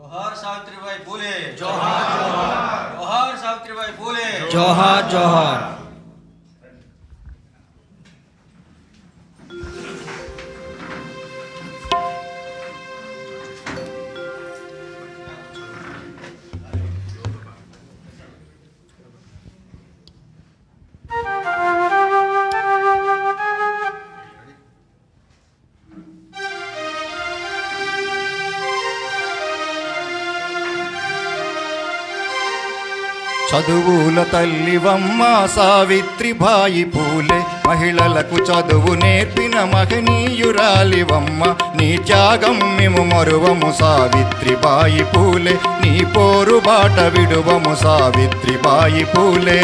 जोहार सावित्रीबाई फुले जोहार जोहार जोहार सावित्रीबाई फुले जोहार जोहार। చదువుల తల్లివమ్మ సావిత్రిబాయి పూలే మహిళలకు చదువు నేర్పిన మహనీయురాలివమ్మ నీ త్యాగం మేము మరువము సావిత్రిబాయి పూలే నీ పోరు బాట విడువము సావిత్రిబాయి పూలే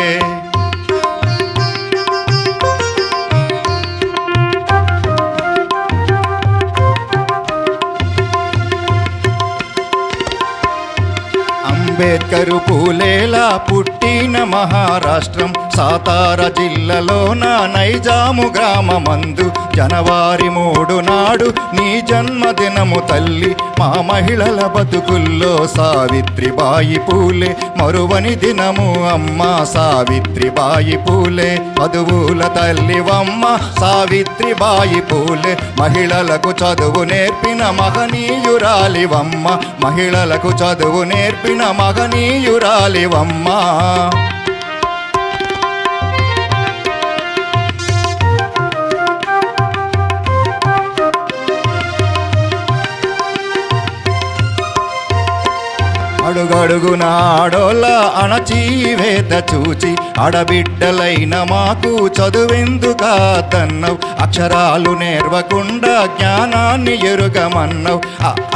అంబేద్కరు పూలేలా పుట్టిన మహారాష్ట్రం సాతారా జిల్లాలోన నైజాము గ్రామమందు జనవరి 3 నాడు నీ జన్మదినము తల్లి మా మహిళల బతుకుల్లో సావిత్రిబాయి పూలే మరువని దినము అమ్మ సావిత్రిబాయి పూలే చదువుల తల్లివమ్మ సావిత్రిబాయి పూలే మహిళలకు చదువు నేర్పిన మహనీయురాలివమ్మ మహిళలకు చదువు నేర్పిన మహనీయురాలివమ్మ అడుగడుగున ఆడోళ్ళ అణచీవేత చూచి ఆడబిడ్డలైన మాకు చదువెందుకాదన్నవు అక్షరాలు నేర్వకుండా జ్ఞానాన్ని ఎరుగమన్నవు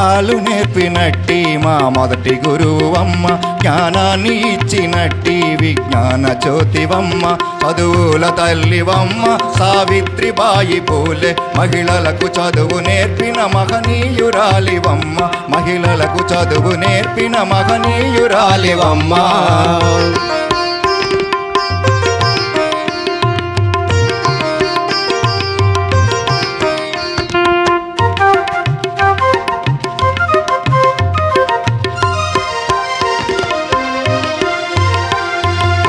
ఆలు నేర్పినట్టి మా మొదటి గురువమ్మ జ్ఞానాన్ని ఇచ్చినట్టి విజ్ఞాన జ్యోతివమ్మ చదువుల తల్లివమ్మ సావిత్రిబాయి పూలే మహిళలకు చదువు నేర్పిన మహనీయురాలివమ్మ మహిళలకు చదువు నేర్పిన మహనీయురాలివమ్మ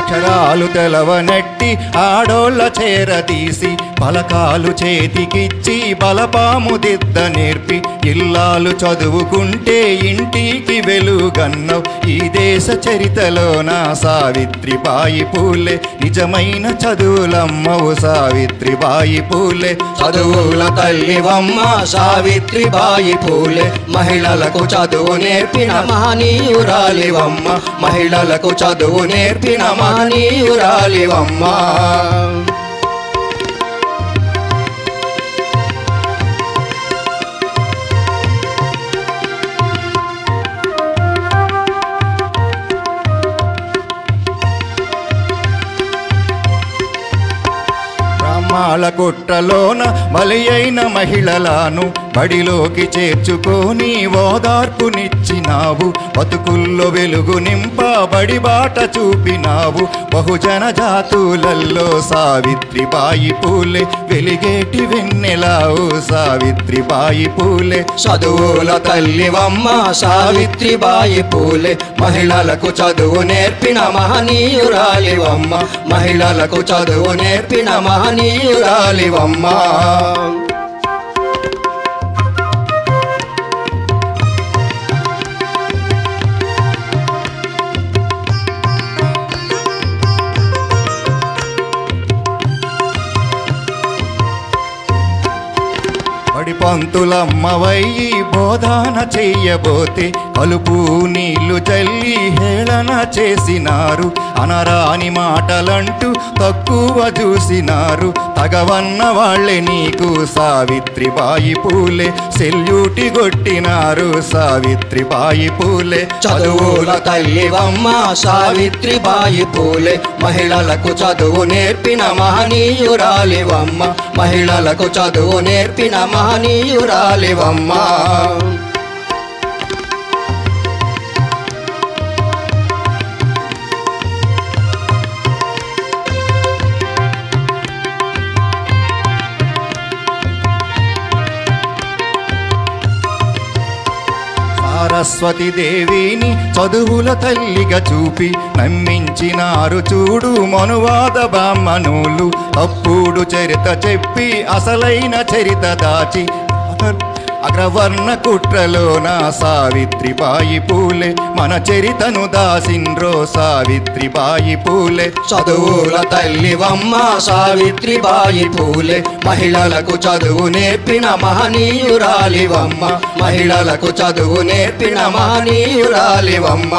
అక్షరాలు తెలవనెట్టి ఆడోళ్ళ చేరదీసి పలకాలు చేతికిచ్చి బలపాము దిద్ద నేర్పి ఇల్లాలు చదువుకుంటే ఇంటికి వెలుగన్నవు ఈ దేశ చరితలోన సావిత్రిబాయి పూలే నిజమైన చదువులమ్మవు సావిత్రిబాయి పూలే చదువుల తల్లివమ్మ సావిత్రిబాయి పూలే మహిళలకు చదువు నేర్పిన మహనీయురాలివమ్మ మహిళలకు చదువు నేర్పిన మహనీయురాలివమ్మ మాల కుట్రలోన బలి అయిన మహిళలను బడిలోకి చేర్చుకొని ఓదార్పునిచ్చినావు బతుకుల్లో వెలుగు నింప బడి బాట చూపినావు బహుజన జాతులల్లో సావిత్రిబాయి పూలే వెలిగేటి వెన్నెలావు సావిత్రిబాయి పూలే చదువుల తల్లివమ్మ సావిత్రిబాయి పూలే మహిళలకు చదువు నేర్పిన మహనీయురాలివమ్మ మహిళలకు చదువు నేర్పిన మహనీయురాలివమ్మ పంతులమ్మవయ్యి బోధన చెయ్యబోతే కలుపు నీళ్లు చల్లి హేళన చేసినారు అనరాని మాటలంటూ తక్కువ చూసినారు తగవన్న వాళ్ళే నీకు సావిత్రిబాయి పూలే సెల్యూటి కొట్టినారు సావిత్రిబాయి పూలే చదువుల తల్లివమ్మ సావిత్రిబాయి పూలే మహిళలకు చదువు నేర్పిన మహనీయురాలివమ్మ మహిళలకు చదువు నేర్పిన మహనీయురాలివమ్మ సరస్వతి దేవిని చదువుల తల్లిగా చూపి నమ్మించినారు చూడు మనువాద బ్రాహ్మణులు. తప్పుడు చరిత చెప్పి అసలైన చరిత దాచి అగ్రవర్ణ కుట్రలోన సావిత్రిబాయి పూలే మన చరితను దాసిండ్రో సావిత్రిబాయి పూలే. చదువుల తల్లివమ్మ సావిత్రిబాయి పూలే, మహిళలకు చదువు నేర్పిన మహనీయురాలివమ్మ, మహిళలకు చదువు నేర్పిన మహనీయురాలివమ్మ.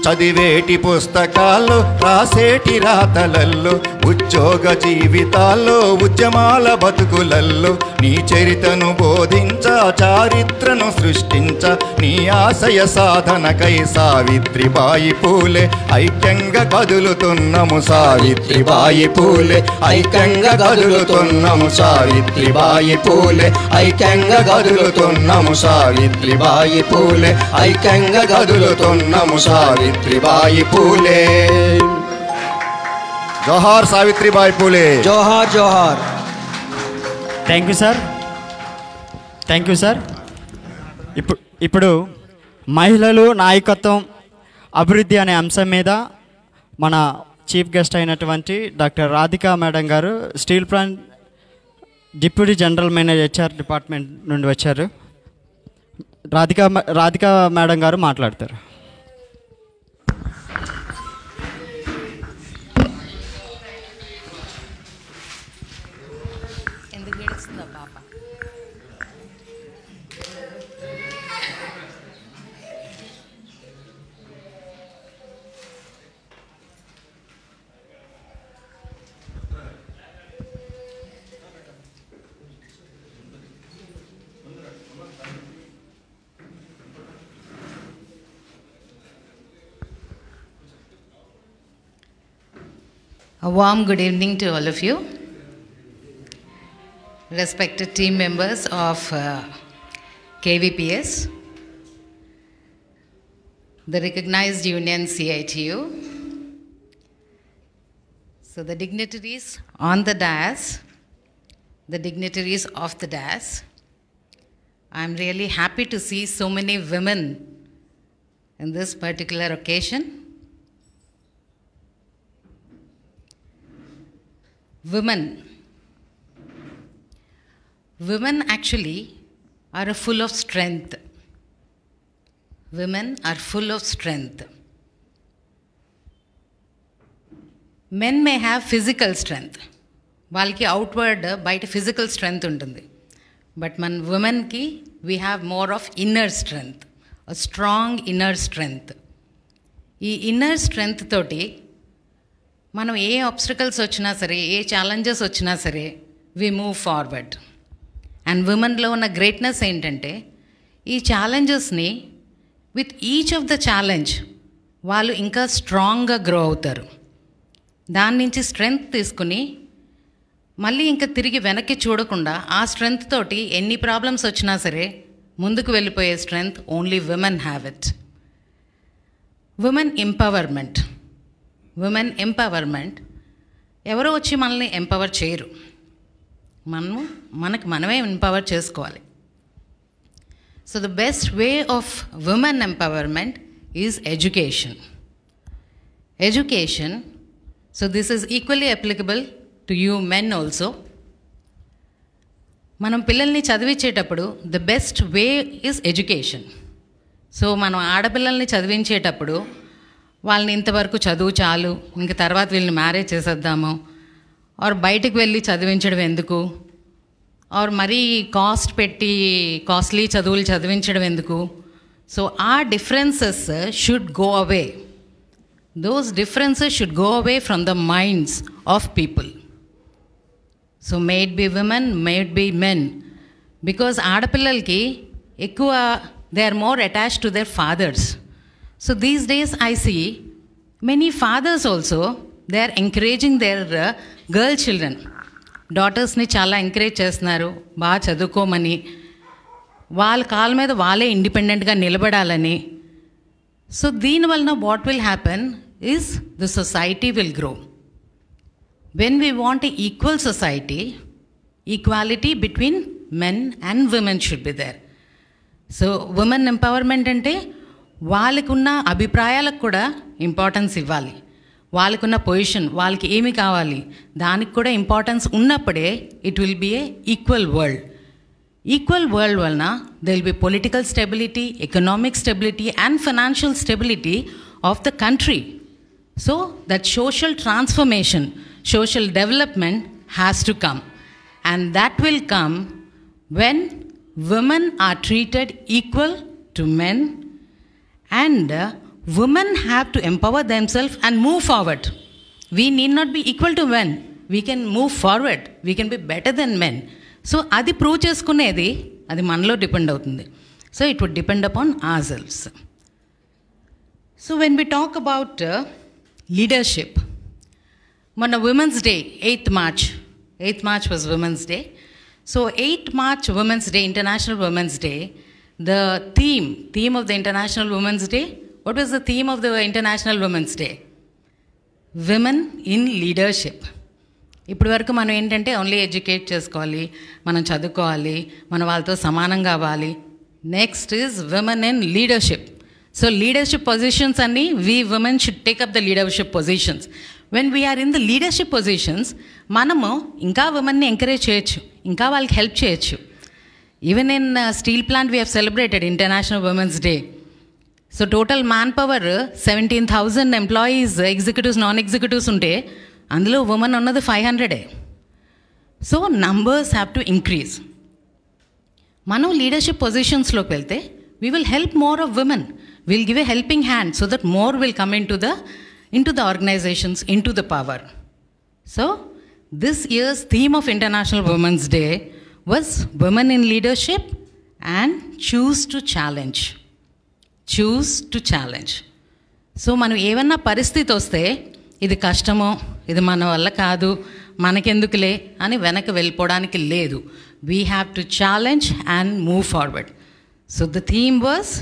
చదివేటి పుస్తకాల్లో రాసేటి రాతలల్లో ఉద్యోగ జీవితాల్లో ఉద్యమాల బతుకులల్లో నీ చరితను బోధించ చారిత్రను సృష్టించ నీ ఆశయ సాధనకై సావిత్రిబాయి పూలే ఐక్యంగా కదులుతున్నాము సావిత్రిబాయి పూలే, ఐక్యంగా కదులుతున్నాము సావిత్రిబాయి పూలే, ఐక్యంగా కదులుతున్నాము సావిత్రిబాయి పూలే, ఐక్యంగా కదులుతున్నాము సావిత్రిబాయి పూలే. జోహార్ సావిత్రిబాయి పూలే, జోహార్ జోహార్. Thank you sir, thank you sir. ఇప్పుడు మహిళలు నాయకత్వం అభివృద్ధి అనే అంశం మీద మన చీఫ్ గెస్ట్ అయినటువంటి డాక్టర్ రాధికా మేడం గారు steel plant deputy general manager HR department నుండి వచ్చారు. రాధికా మేడం గారు మాట్లాడతారు. A warm good evening to all of you, respected team members of KVPS, the recognized union CITU, so the dignitaries on the dais, the dignitaries of the dais. I'm really happy to see so many women in this particular occasion. Women actually are full of strength. Women are full of strength. Men may have physical strength. వాళ్ళకి outward బయట physical strength ఉంటుంది. But మన ఉమెన్కి we have more of inner strength, a strong inner strength. ఈ inner strength తోటి మనం ఏ obstacles వచ్చినా సరే, ఏ ఛాలెంజెస్ వచ్చినా సరే, వి మూవ్ ఫార్వర్డ్. అండ్ ఉమెన్లో ఉన్న గ్రేట్నెస్ ఏంటంటే ఈ ఛాలెంజెస్ని with each of the challenge వాళ్ళు ఇంకా స్ట్రాంగ్గా గ్రో అవుతారు. దాని నుంచి స్ట్రెంగ్త్ తీసుకుని మళ్ళీ ఇంకా తిరిగి వెనక్కి చూడకుండా ఆ స్ట్రెంగ్త్ తోటి ఎన్ని ప్రాబ్లమ్స్ వచ్చినా సరే ముందుకు వెళ్ళిపోయే strength only women have it. Women empowerment, women empowerment ఎవరో వచ్చి మనల్ని ఎంపవర్ చేయరు, మనమే ఎంపవర్ చేసుకోవాలి. So the best way of women empowerment is education. Education, so this is equally applicable to you men also. మనం పిల్లల్ని చదివించేటప్పుడు the best way is education. So మనం ఆడపిల్లల్ని చదివించేటప్పుడు వాళ్ళని ఇంతవరకు చదువు చాలు, ఇంక తర్వాత వీళ్ళని మ్యారేజ్ చేసేద్దాము, ఆర్ బయటకు వెళ్ళి చదివించడం ఎందుకు, ఆర్ మరీ కాస్ట్ పెట్టి కాస్ట్లీ చదువులు చదివించడం ఎందుకు. సో ఆ differences should go away. Those differences should go away from the minds of people. So may it be women, may it be men, because ఆడపిల్లలకి ఎక్కువ they are more attached to their fathers. So these days I see many fathers also, they are encouraging their girl children. Daughters ni chala encourage చేస్తున్నారు బాగా చదువుకోమని. వాళ్ళ కాళ్ళ మీద వాళ్ళే ఇండిపెండెంట్గా నిలబడాలని. సో దీనివలన what will happen is the society will grow. When we want a equal society, equality between men and women should be there. So women empowerment అంటే వాళ్ళకున్న అభిప్రాయాలకు కూడా ఇంపార్టెన్స్ ఇవ్వాలి, వాళ్ళకున్న పొజిషన్, వాళ్ళకి ఏమి కావాలి దానికి కూడా ఇంపార్టెన్స్ ఉన్నప్పుడే it will be a equal world. Equal world వలన there will be political stability, economic stability and financial stability of the country. So that social transformation, social development has to come, and that will come when women are treated equal to men, and women have to empower themselves and move forward. We need not be equal to men, we can move forward, we can be better than men. So adi prove cheskunedi adi manalo depend avutundi. So it would depend upon ourselves. So when we talk about leadership, మొన్న women's day 8th March was Women's Day. So 8th March Women's Day, International Women's Day, the theme of the International Women's Day, what was the theme of the International Women's Day? Women in leadership. ఇప్పటి వరకు మనం ఏంటంటే only educate చేసుకోవాలి, మనం చదువుకోవాలి, మన వాళ్ళతో సమానంగా అవ్వాలి. Next is women in leadership. So leadership positions అన్ని we women should take up the leadership positions. When we are in the leadership positions మనము ఇంకా ఉమెన్ని ఎంకరేజ్ చేయొచ్చు, ఇంకా వాళ్ళకి హెల్ప్ చేయొచ్చు. Even in steel plant we have celebrated international women's day. So total man power 17,000 employees, executives, non executives ఉంటే అందులో women ఉన్నది 500. So numbers have to increase. మనం లీడర్షిప్ పొజిషన్స్లోకి వెళ్తే we will help more of women, will give a helping hand so that more will come into the organizations, into the power. So this year's theme of International Women's Day was Women in Leadership and Choose to Challenge. Choose to challenge. So మనం ఏమన్నా పరిస్థితి వస్తే ఇది కష్టమో, ఇది మన వల్ల కాదు, మనకెందుకులే అని వెనక్కి వెళ్ళిపోవడానికి లేదు. We have to challenge and move forward. So the theme was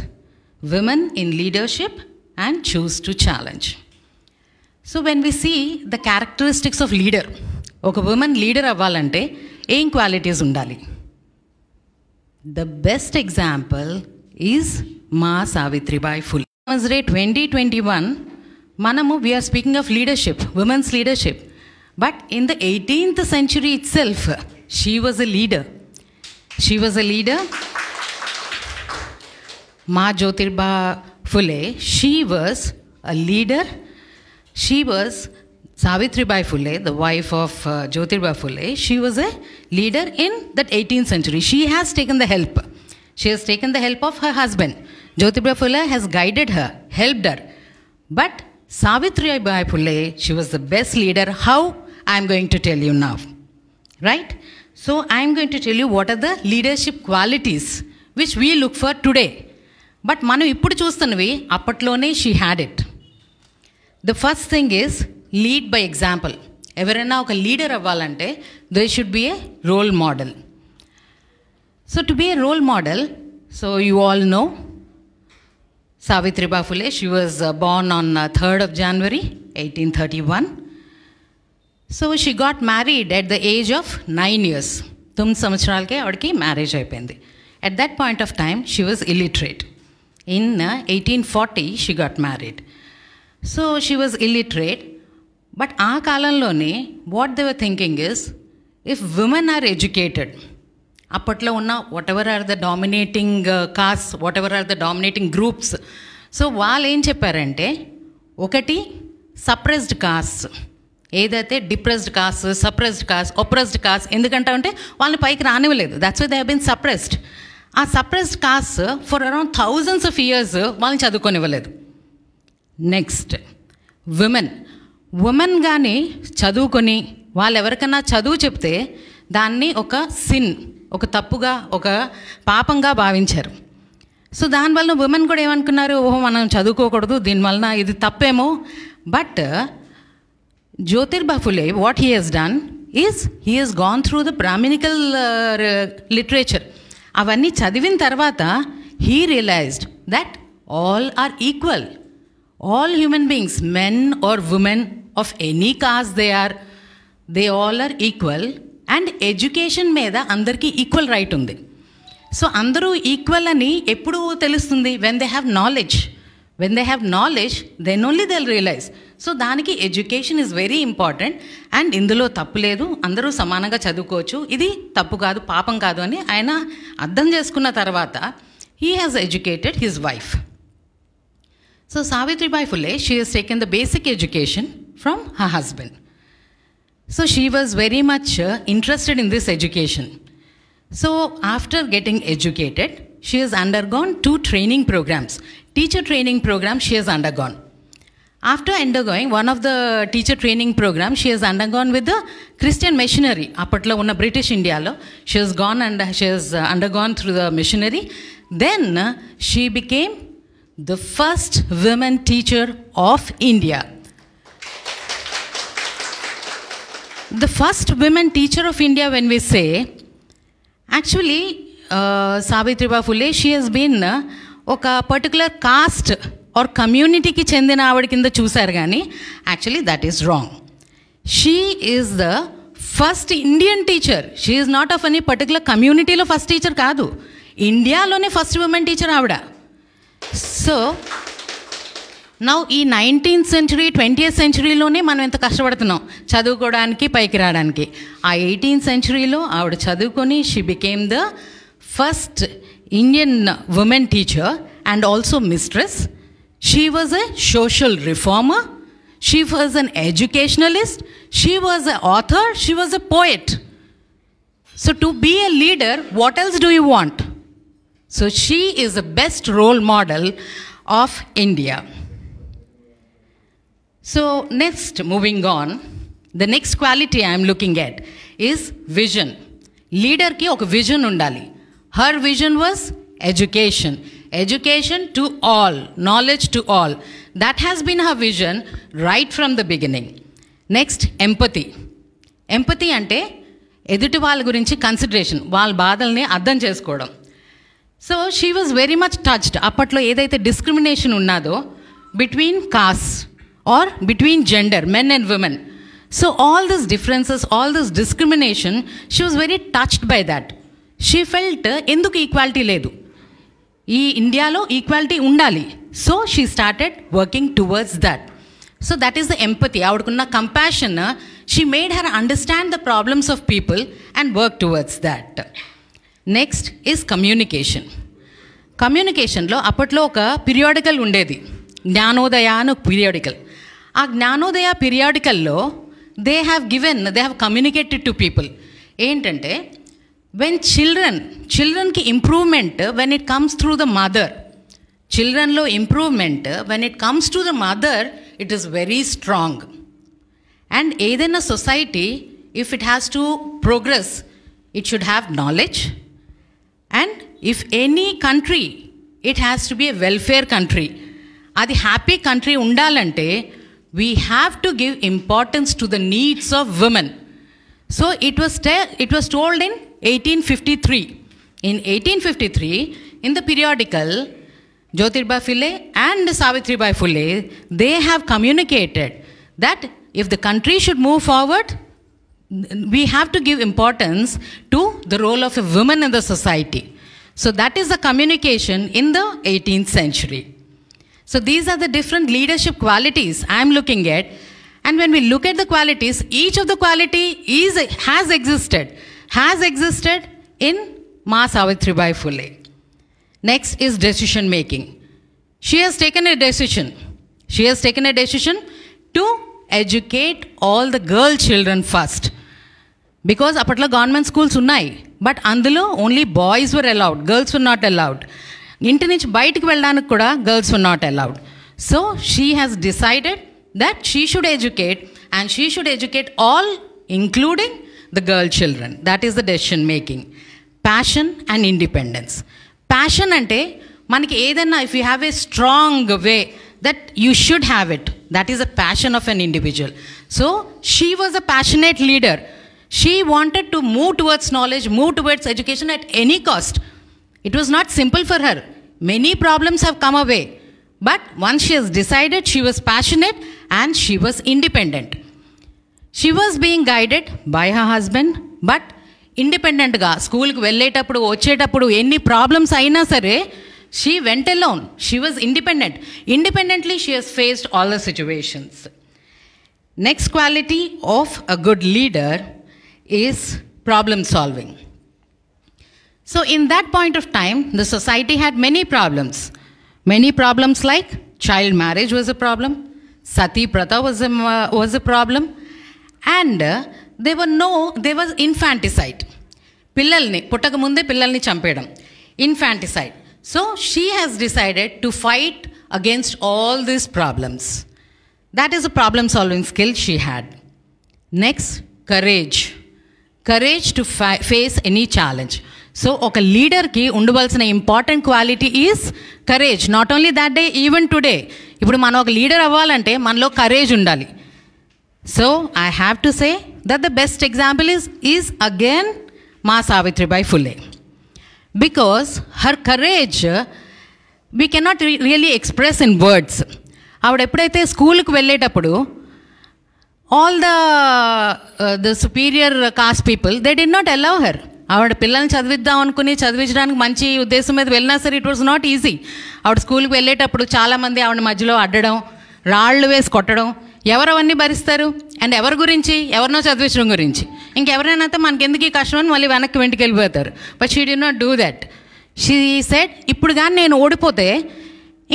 women in leadership and choose to challenge. So when we see the characteristics of leader, ఒక ఉమెన్ లీడర్ అవ్వాలంటే ఏం క్వాలిటీస్ ఉండాలి? ద బెస్ట్ ఎగ్జాంపుల్ ఈజ్ మా Savitribai Phule. Women's day 2021 మనము we are speaking of leadership, women's leadership. But in the 18th century itself, she was a leader. She was a leader. Ma Jyotirba Phule, she was a leader. She was Savitribai Phule, the wife of Jyotirba Phule. She was a leader in that 18th century. She has taken the help. She has taken the help of her husband. Jyotirba Phule has guided her, helped her. But Savitribai Phule, she was the best leader. How? I am going to tell you now. Right? So I am going to tell you what are the leadership qualities which we look for today. But మనం ఇప్పుడు చూస్తున్నవి అప్పట్లోనే she had it. The first thing is lead by example. ఎవరైనా ఒక leader అవ్వాలంటే they should be a role model. So to be a role model, so you all know Savitribai Phule. She was born on 3rd of January 1831. So she got married at the age of 9 years. 9 సంవత్సరాలకే ఆవిడకి marriage అయిపోయింది. At that point of time, she was illiterate. In 1840, she got married. So she was illiterate. But ఆ కాలంలోనే what they were thinking is, if women are educated, అప్పట్లో ఉన్న whatever are the dominating caste, whatever are the dominating groups, so వాళ్ళు ఏం చెప్పారంటే, ఒకటి suppressed caste, ఏదైతే depressed caste, suppressed caste, oppressed caste, ఎందుకంటే అంటే వాళ్ళని పైకి రానివ్వలేదు. That's why they have been suppressed. ఆ suppressed caste for around thousands of years వాళ్ళని చదువుకొనివ్వలేదు. నెక్స్ట్ ఉమెన్ కానీ చదువుకొని వాళ్ళు ఎవరికైనా చదువు చెప్తే దాన్ని ఒక సిన్, ఒక తప్పుగా, ఒక పాపంగా భావించారు. సో దానివల్ల ఉమెన్ కూడా ఏమనుకున్నారు, ఓహో మనం చదువుకోకూడదు, దీనివలన ఇది తప్పేమో. But Jyotirba Phule, what he has done is he has gone through the Brahminical literature. అవన్నీ చదివిన తర్వాత he realised that all are equal. All human beings, men are women of any caste they all are equal. And education మీద అందరికీ equal right ఉంది. So అందరూ equal అని ఎప్పుడు తెలుస్తుంది? When they have knowledge. When they have knowledge then only they realise. So దానికి education is very important. And ఇందులో తప్పు లేదు, అందరూ సమానంగా చదువుకోవచ్చు, ఇది తప్పు కాదు, పాపం కాదు అని ఆయన అర్థం చేసుకున్న తర్వాత he has educated his wife. So Savitribai Phule, she has taken the basic education from her husband. So she was very much interested in this education. So after getting educated, she has undergone 2 training programs. Teacher training program she has undergone. After undergoing one of the teacher training programs, she has undergone with the Christian missionary. Apatlo unna British India lo she has gone and she has undergone through the missionary. Then she became the first women teacher of India. The first women teacher of India, when we say, actually Savitribai Phule, she has been ఒక particular cost are కమ్యూనిటీకి చెందిన ఆవిడ కింద చూశారు కానీ actually that is wrong. She is the first Indian teacher. She is not of any particular కమ్యూనిటీలో first teacher కాదు, ఇండియాలోనే ఫస్ట్ ఉమెన్ టీచర్ ఆవిడ. సో నౌ ఈ 19th century 20th centuryలోనే మనం ఎంత కష్టపడుతున్నాం చదువుకోవడానికి, పైకి రావడానికి. ఆ 18th centuryలో ఆవిడ చదువుకొని she became the first Indian women teacher and also mistress. She was a social reformer, she was an educationalist, she was a author, she was a poet. So to be a leader, what else do you want? So she is the best role model of India. So next, moving on, the next quality I am looking at is vision. Leader ki oka vision undali. Her vision was education. Education to all, knowledge to all. That has been her vision right from the beginning. Next, empathy. Empathy ante ఎదుటి వాళ్ళ గురించి consideration, వాళ్ళ బాధల్ని అర్థం చేసుకోవడం. So she was very much touched. అప్పట్లో ఏదైతే discrimination ఉన్నదో between cost or between gender, men and women. So all these differences, all this discrimination, she was very touched by that. She felt enduku equality ledu, ee India lo equality undali. So she started working towards that. So that is the empathy. Avadakunna compassion, she made her understand the problems of people and work towards that. Next is communication. Communication lo apatlo oka periodical undedi, Gnanodaya అని periodical. ఆ జ్ఞానోదయ పీరియాడికల్లో they have communicated to people ఏంటంటే when చిల్డ్రన్కి improvement when it comes through the mother, చిల్డ్రన్లో improvement when it comes to the mother it is very strong. And ఏదైనా society if it has to progress it should have knowledge. And if any country it has to be a welfare country. అది happy country ఉండాలంటే we have to give importance to the needs of women. So it was told in 1853. In 1853, in the periodical, Jyotirbai Phule and Savitribai Phule, they have communicated that if the country should move forward, we have to give importance to the role of a woman in the society. So that is the communication in the 18th century. So these are the different leadership qualities I am looking at. And when we look at the qualities, each of the quality has existed in Ma Savitribai Phule. Next is decision making. She has taken a decision to educate all the girl children first. Because apatla government schools unnai, but అందులో only boys were allowed, girls were not allowed. ఇంటి నుంచి బయటకు వెళ్ళడానికి కూడా girls were not allowed. So she has decided that she should educate and she should educate all including the girl children. That is the decision making. Passion and independence. Passion అంటే మనకి ఏదైనా if you have a strong way that you should have it, that is the passion of an individual. So she was a passionate leader. She wanted to move towards knowledge, move towards education at any cost. It was not simple for her. Many problems have come away. But once she has decided, she was passionate and she was independent. She was being guided by her husband, but ఇండిపెండెంట్గా స్కూల్కి వెళ్ళేటప్పుడు వచ్చేటప్పుడు ఎన్ని problems అయినా సరే she went alone. She was independent. Independently she has faced all the situations. Next quality of a good leader is problem solving. So in that point of time, the society had many problems. Many problems like child marriage was a problem, Sati Pratha was a problem, and there was infanticide. Pillalni, puttaka munde pillalni champedam. Infanticide. So she has decided to fight against all these problems. That is a problem solving skill she had. Next, courage. Courage to face any challenge. So ఒక లీడర్కి ఉండవలసిన important quality is courage. Not only that day, even today. ఇప్పుడు మనం ఒక leader అవ్వాలంటే మనలో courage ఉండాలి. So I have to say that the best example is again మా Savitribai Phule. Because her courage we cannot really express in words. ఆవిడ ఎప్పుడైతే స్కూల్కి వెళ్ళేటప్పుడు all the superior caste people they did not allow her. ఆవిడ పిల్లల్ని చదివిద్దాం అనుకుని చదివించడానికి మంచి ఉద్దేశం మీద వెళ్ళినా సరే ఇట్ వాజ్ నాట్ ఈజీ. ఆవిడ స్కూల్కి వెళ్ళేటప్పుడు చాలామంది ఆవిడ మధ్యలో అడ్డడం, రాళ్ళు వేసి కొట్టడం, ఎవరు అవన్నీ భరిస్తారు? అండ్ ఎవరి గురించి? ఎవరినో చదివించడం గురించి. ఇంకెవరైనా అయితే మనకెందుకు ఈ కష్టం అని మళ్ళీ వెనక్కి వెంటకి వెళ్ళిపోతారు. But she did not do that. She said, ఇప్పుడు కానీ నేను ఓడిపోతే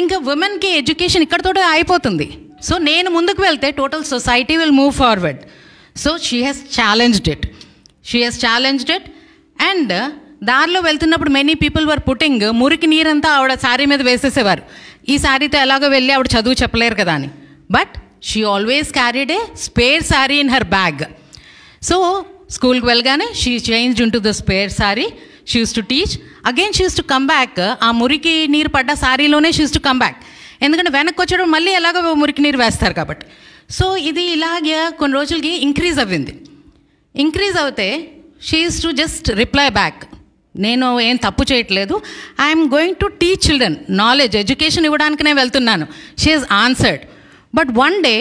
ఇంకా ఉమెన్కి ఎడ్యుకేషన్ ఇక్కడితోటే అయిపోతుంది. సో నేను ముందుకు వెళ్తే total society will move forward. So she has challenged it. And దారిలో వెళ్తున్నప్పుడు మెనీ పీపుల్ వర్ పుట్టింగ్ మురికి నీరంతా ఆవిడ శారీ మీద వేసేసేవారు. ఈ శారీతో ఎలాగో వెళ్ళి ఆవిడ చదువు చెప్పలేరు కదా అని. But she always carried a spare sari in her bag. So స్కూల్కి వెళ్ళగానే she changed into the spare sari. She use to teach again. She use to come back. ఆ మురికి నీరు పడ్డ శారీలోనే she use to come back. ఎందుకంటే వెనక్కి వచ్చేటప్పుడు మళ్ళీ ఎలాగో మురికి నీరు వేస్తారు కాబట్టి. సో ఇది ఇలాగే కొన్ని రోజులకి ఇంక్రీజ్ అవ్వింది. ఇంక్రీజ్ అవుతే she is to just reply back, నేను ఏం తప్పు చేయట్లేదు, I'm going to teach children knowledge, education ఇవ్వడానికి నేను వెళ్తున్నాను. She has answered. But one day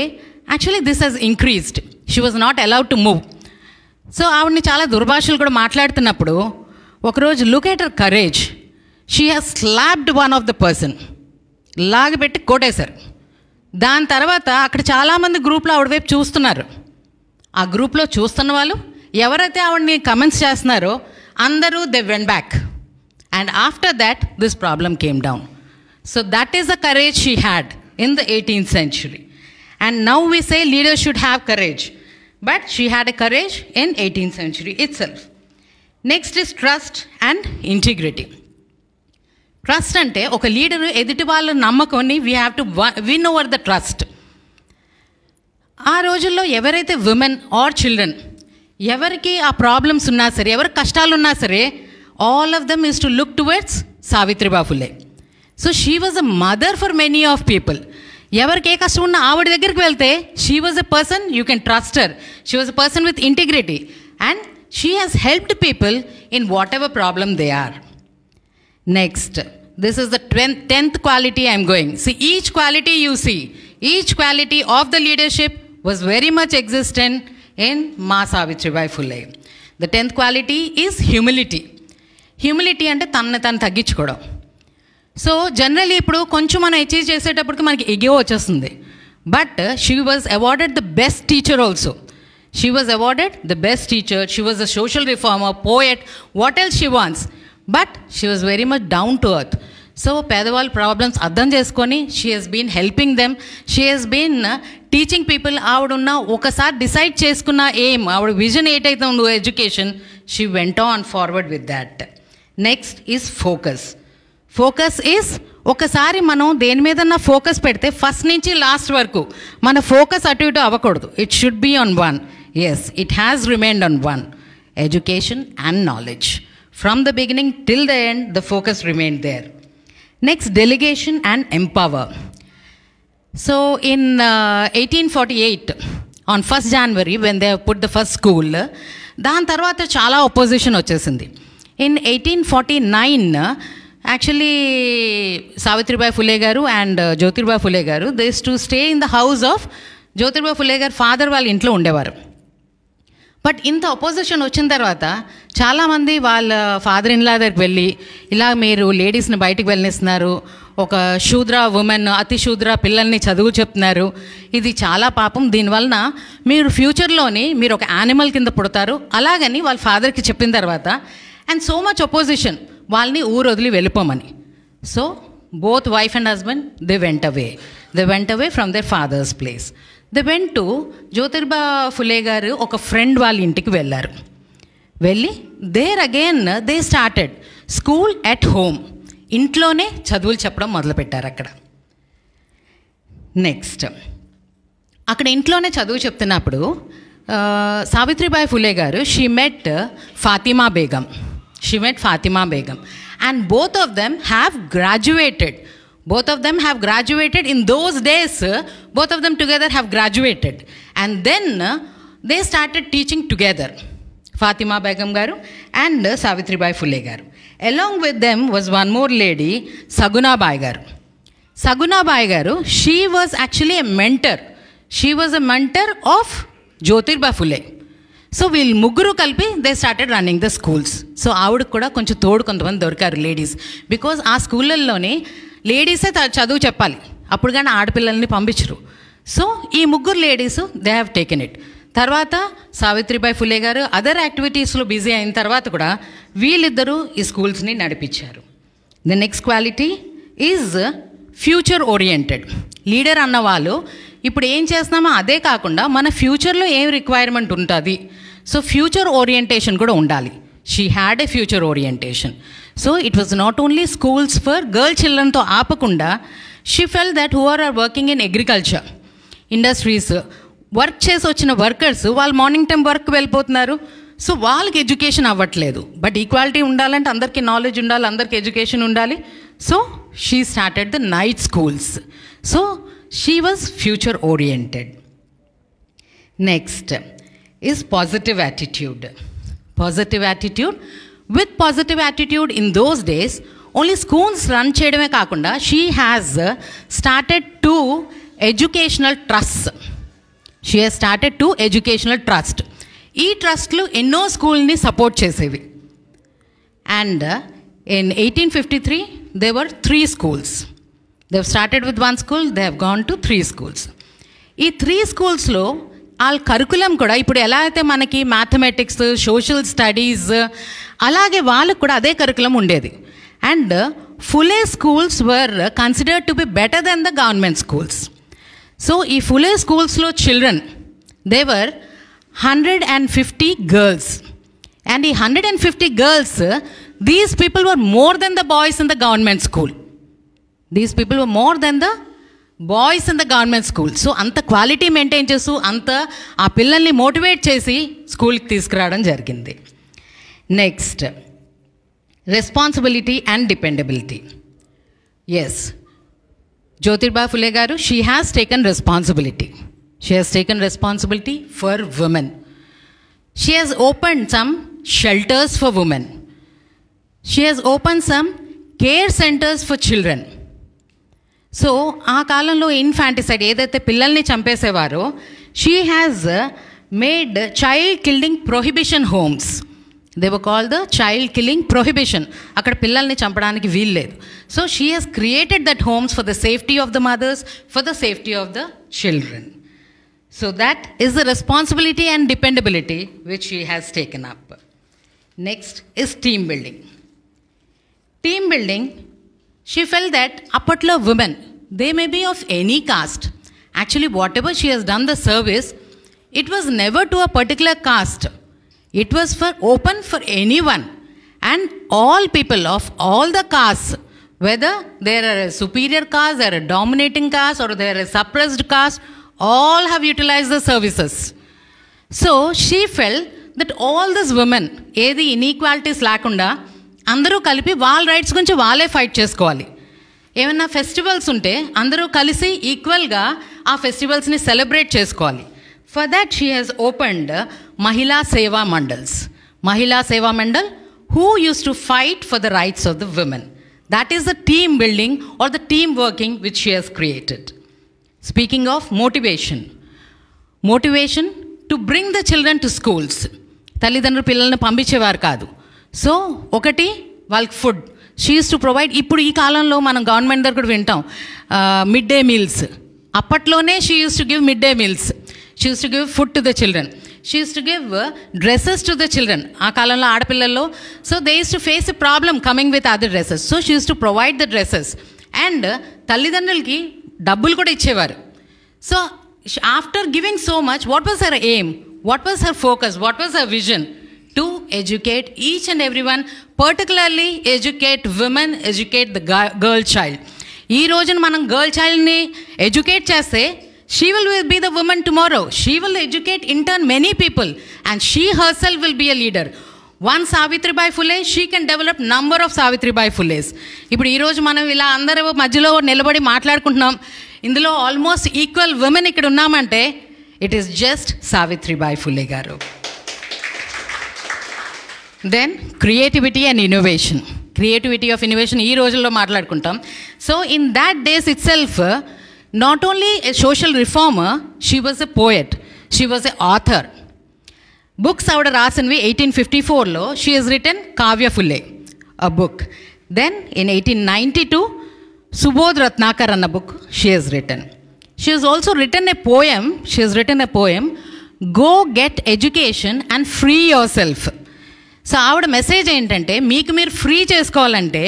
actually this has increased. She was not allowed to move. So ఆవిడని చాలా దుర్భాషలు కూడా మాట్లాడుతున్నప్పుడు ఒకరోజు look at her courage. She has slapped one of the person. లాగిపెట్టి కొట్టేశారు. దాని తర్వాత అక్కడ చాలామంది గ్రూప్లో ఆవిడ వైపు చూస్తున్నారు. ఆ గ్రూప్లో చూస్తున్న వాళ్ళు ఎవరైతే ఆవిడని కమెంట్స్ చేస్తున్నారో అందరూ they went back. And after that this problem came down. So that is the courage she had in the 18th century. And now we say leaders should have courage, but she had a courage in 18th century itself. Next is trust and integrity. Trust అంటే ఒక leader ఎదుటి వాళ్ళ నమ్మకాన్ని we have to win over the trust. ఆ రోజుల్లో ఎవరైతే women are children ఎవరికి ఆ ప్రాబ్లమ్స్ ఉన్నా సరే, ఎవరి కష్టాలు ఉన్నా సరే, all of them is to look towards Savitribai Phule. So she was a mother for many of people. ఎవరికి ఏ కష్టం ఉన్నా ఆవిడ దగ్గరికి వెళ్తే she was a person you can trust her. She was a person with integrity and she has helped people in whatever problem they are. Next, this is the 10th quality I am going. See, each quality you see, each quality of the leadership was very much existent in Ma Savitribai Phule. The 10th quality is humility. Humility అంటే తనని తను తగ్గించుకోవడం. So generally ఇప్పుడు కొంచెం మనం achieve చేసేటప్పటికి మనకి ఎగో వచ్చేస్తుంది. But she was awarded the best teacher also. She was awarded the best teacher. She was a social reformer, poet, what else she wants. But she was very much down to earth. So పేదవాళ్ళ problems అర్థం చేసుకొని she has been helping them. She has been teaching people. ఆవిడున్న ఒకసారి decide చేసుకున్న aim, ఆవిడ vision ఏటైతే ఉందో education, she went on forward with that. Next is focus. Focus is ఒకసారి మనం దేని మీదన్నా ఫోకస్ పెడితే ఫస్ట్ నుంచి లాస్ట్ వరకు మన ఫోకస్ అటు ఇటు అవ్వకూడదు. It should be on one. Yes, it has remained on one, education and knowledge. From the beginning till the end, the focus remained there. Next, delegation and empower. So in 1848, on 1st January, when they put the first school, దాని తర్వాత చాలా opposition వచ్చేసింది. In 1849, actually, Savitribai Phule garu and Jyotirbai Phule garu, they used to stay in the house of Jyotirbai Phule garu father వాళ్ళ ఇంట్లో ఉండేవారు. But ఇంత opposition వచ్చిన తర్వాత చాలామంది వాళ్ళ ఫాదర్ ఇన్లా దగ్గరికి వెళ్ళి, ఇలా మీరు లేడీస్ని బయటికి వెళ్ళనిస్తున్నారు, ఒక శూద్ర ఉమెన్, అతి శూద్ర పిల్లల్ని చదువు చెప్తున్నారు, ఇది చాలా పాపం, దీనివలన మీరు ఫ్యూచర్లోని మీరు ఒక యానిమల్ కింద పుడతారు, అలాగని వాళ్ళ ఫాదర్కి చెప్పిన తర్వాత అండ్ సో మచ్ అపోజిషన్, వాళ్ళని ఊరు వదిలి వెళ్ళిపోమని. So both wife and husband they went away from their father's place. They went to Jyotirba Phule గారు ఒక ఫ్రెండ్ వాళ్ళ ఇంటికి వెళ్ళారు. వెళ్ళి there again they started school at home. ఇంట్లోనే చదువులు చెప్పడం మొదలుపెట్టారు అక్కడ. నెక్స్ట్ అక్కడ ఇంట్లోనే చదువు చెప్తున్నప్పుడు సావిత్రిబాయి ఫులే గారు she met Fatima Begum. And both of them have graduated. In those days, both of them together have graduated. And then they started teaching together. Fatima Begum garu and Savitribai Phule garu. Along with them was one more lady, Saguna Bai garu. She was actually a mentor. She was a mentor of Jyotirbai Phule. So వీళ్ళు ముగ్గురు కలిపి they started running the schools. So ఆవిడకు కూడా కొంచెం తోడు కొంతమంది దొరికారు ladies. Because ఆ స్కూళ్ళల్లోనే లేడీసే చదువు చెప్పాలి, అప్పుడు కానీ ఆడపిల్లల్ని పంపించరు. సో ఈ ముగ్గురు ladies they have taken it. తర్వాత సావిత్రిబాయి ఫులే గారు అదర్ యాక్టివిటీస్లో బిజీ అయిన తర్వాత కూడా వీళ్ళిద్దరూ ఈ స్కూల్స్ని నడిపించారు. The next quality is future oriented. Leader అన్న వాళ్ళు ఇప్పుడు ఏం చేస్తున్నామో అదే కాకుండా మన ఫ్యూచర్లో ఏం రిక్వైర్మెంట్ ఉంటుంది, సో ఫ్యూచర్ ఓరియంటేషన్ కూడా ఉండాలి. She had a future orientation. So it was not only schools for girl చిల్డ్రన్తో ఆపకుండా she felt that who are working in agriculture industries, work చేసి వచ్చిన వర్కర్స్ వాళ్ళు మార్నింగ్ టైం వర్క్ వెళ్ళిపోతున్నారు. సో వాళ్ళకి ఎడ్యుకేషన్ అవ్వట్లేదు. బట్ ఈక్వాలిటీ ఉండాలంటే అందరికీ నాలెడ్జ్ ఉండాలి, అందరికీ ఎడ్యుకేషన్ ఉండాలి. So she started the night schools. So she was future oriented. Next is positive attitude. With positive attitude in those days only schools run cheyadame kaakunda she has started two educational trusts. ee trust lu enno school ni support chesevi. And in 1853 there were 3 schools. They have started with 1 school, they have gone to 3 schools. ఈ 3 schools-లో వాళ్ళ curriculum కూడా ఇప్పుడు ఎలా అయితే మనకి mathematics, social studies, అలాగే వాళ్ళకు కూడా అదే కరికులం ఉండేది. And Phule schools were considered to be better than the government schools. So ఈ ఫులే స్కూల్స్లో children they were 150 girls. And ఈ 150 girls, these people were more than the boys in the government school. These people were more than the boys in the government school. So anta quality maintain chestu anta aa pillalni motivate chesi school ki తీసుకురావడం జరిగింది. Next, responsibility and dependability. Yes, Jyotirbai Phule garu, she has taken responsibility for women. She has opened some shelters for women. She has opened some care centers for children. So ఆ కాలంలో infanticide ఏదైతే పిల్లల్ని చంపేసేవారో she has made child killing prohibition homes. They were called the child killing prohibition. అక్కడ పిల్లల్ని చంపడానికి వీల్లేదు. So she has created that homes for the safety of the mothers, for the safety of the children. So that is the responsibility and dependability which she has taken up. Next is team building. She felt that apatla women, they may be of any caste. Actually, whatever she has done the service, it was never to a particular caste. It was open for anyone. And all people of all the castes, whether they are a superior caste, they are a dominating caste, or they are a suppressed caste, all have utilized the services. So, she felt that all these women, ఏది inequalities లేకుండా అందరూ కలిపి వాళ్ళ rights గురించి వాళ్ళే fight చేసుకోవాలి. ఏమైనా festivals ఉంటే అందరూ కలిసి ఈక్వల్గా ఆ ఫెస్టివల్స్ని సెలబ్రేట్ చేసుకోవాలి. For that she has opened మహిళా సేవా mandal who used to fight for the rights of the women. That is the team building or the team working which she has created. Speaking of motivation to bring the children to schools. తల్లిదండ్రులు పిల్లల్ని పంపించేవారు కాదు. So ఒకటి వాళ్ళకి food she use to provide. ఇప్పుడు ఈ కాలంలో మనం government దగ్గర కూడా వింటాం మిడ్ డే మీల్స్. అప్పట్లోనే she use to give mid day meals. She use to give food to the children. She use to give dresses to the children. ఆ కాలంలో ఆడపిల్లల్లో so they use to face a problem coming with other dresses. So she use to provide the dresses and తల్లిదండ్రులకి డబ్బులు కూడా ఇచ్చేవారు. So after giving so much, what was her aim, what was her focus, what was her vision? To educate each and everyone, particularly educate women, educate the girl child. ఈ రోజున మనం girl చైల్డ్ని educate చేస్తే she will be the woman tomorrow. She will educate in turn many people and she herself will be a leader. One Savitribai Phule, she can develop number of Savitribai Phules. ఇప్పుడు ఈరోజు మనం ఇలా అందరూ మధ్యలో నిలబడి మాట్లాడుకుంటున్నాం. ఇందులో ఆల్మోస్ట్ ఈక్వల్ ఉమెన్ ఇక్కడ ఉన్నామంటే it is just Savitribai Phule garu. Then creativity and innovation. Creativity of innovation ఈ రోజుల్లో మాట్లాడుకుంటాం. So in that days itself not only a social reformer, she was a poet, she was a author. Books ఆవిడ రాసినవి 1854లో she has written Kavya Phule a book. Then in 1892 Subodh Ratnakar అన్న book she has written. She has also written a poem. She has written a poem, go get education and free your self. So ఆవిడ message ఏంటంటే మీకు మీరు free చేసుకోవాలంటే,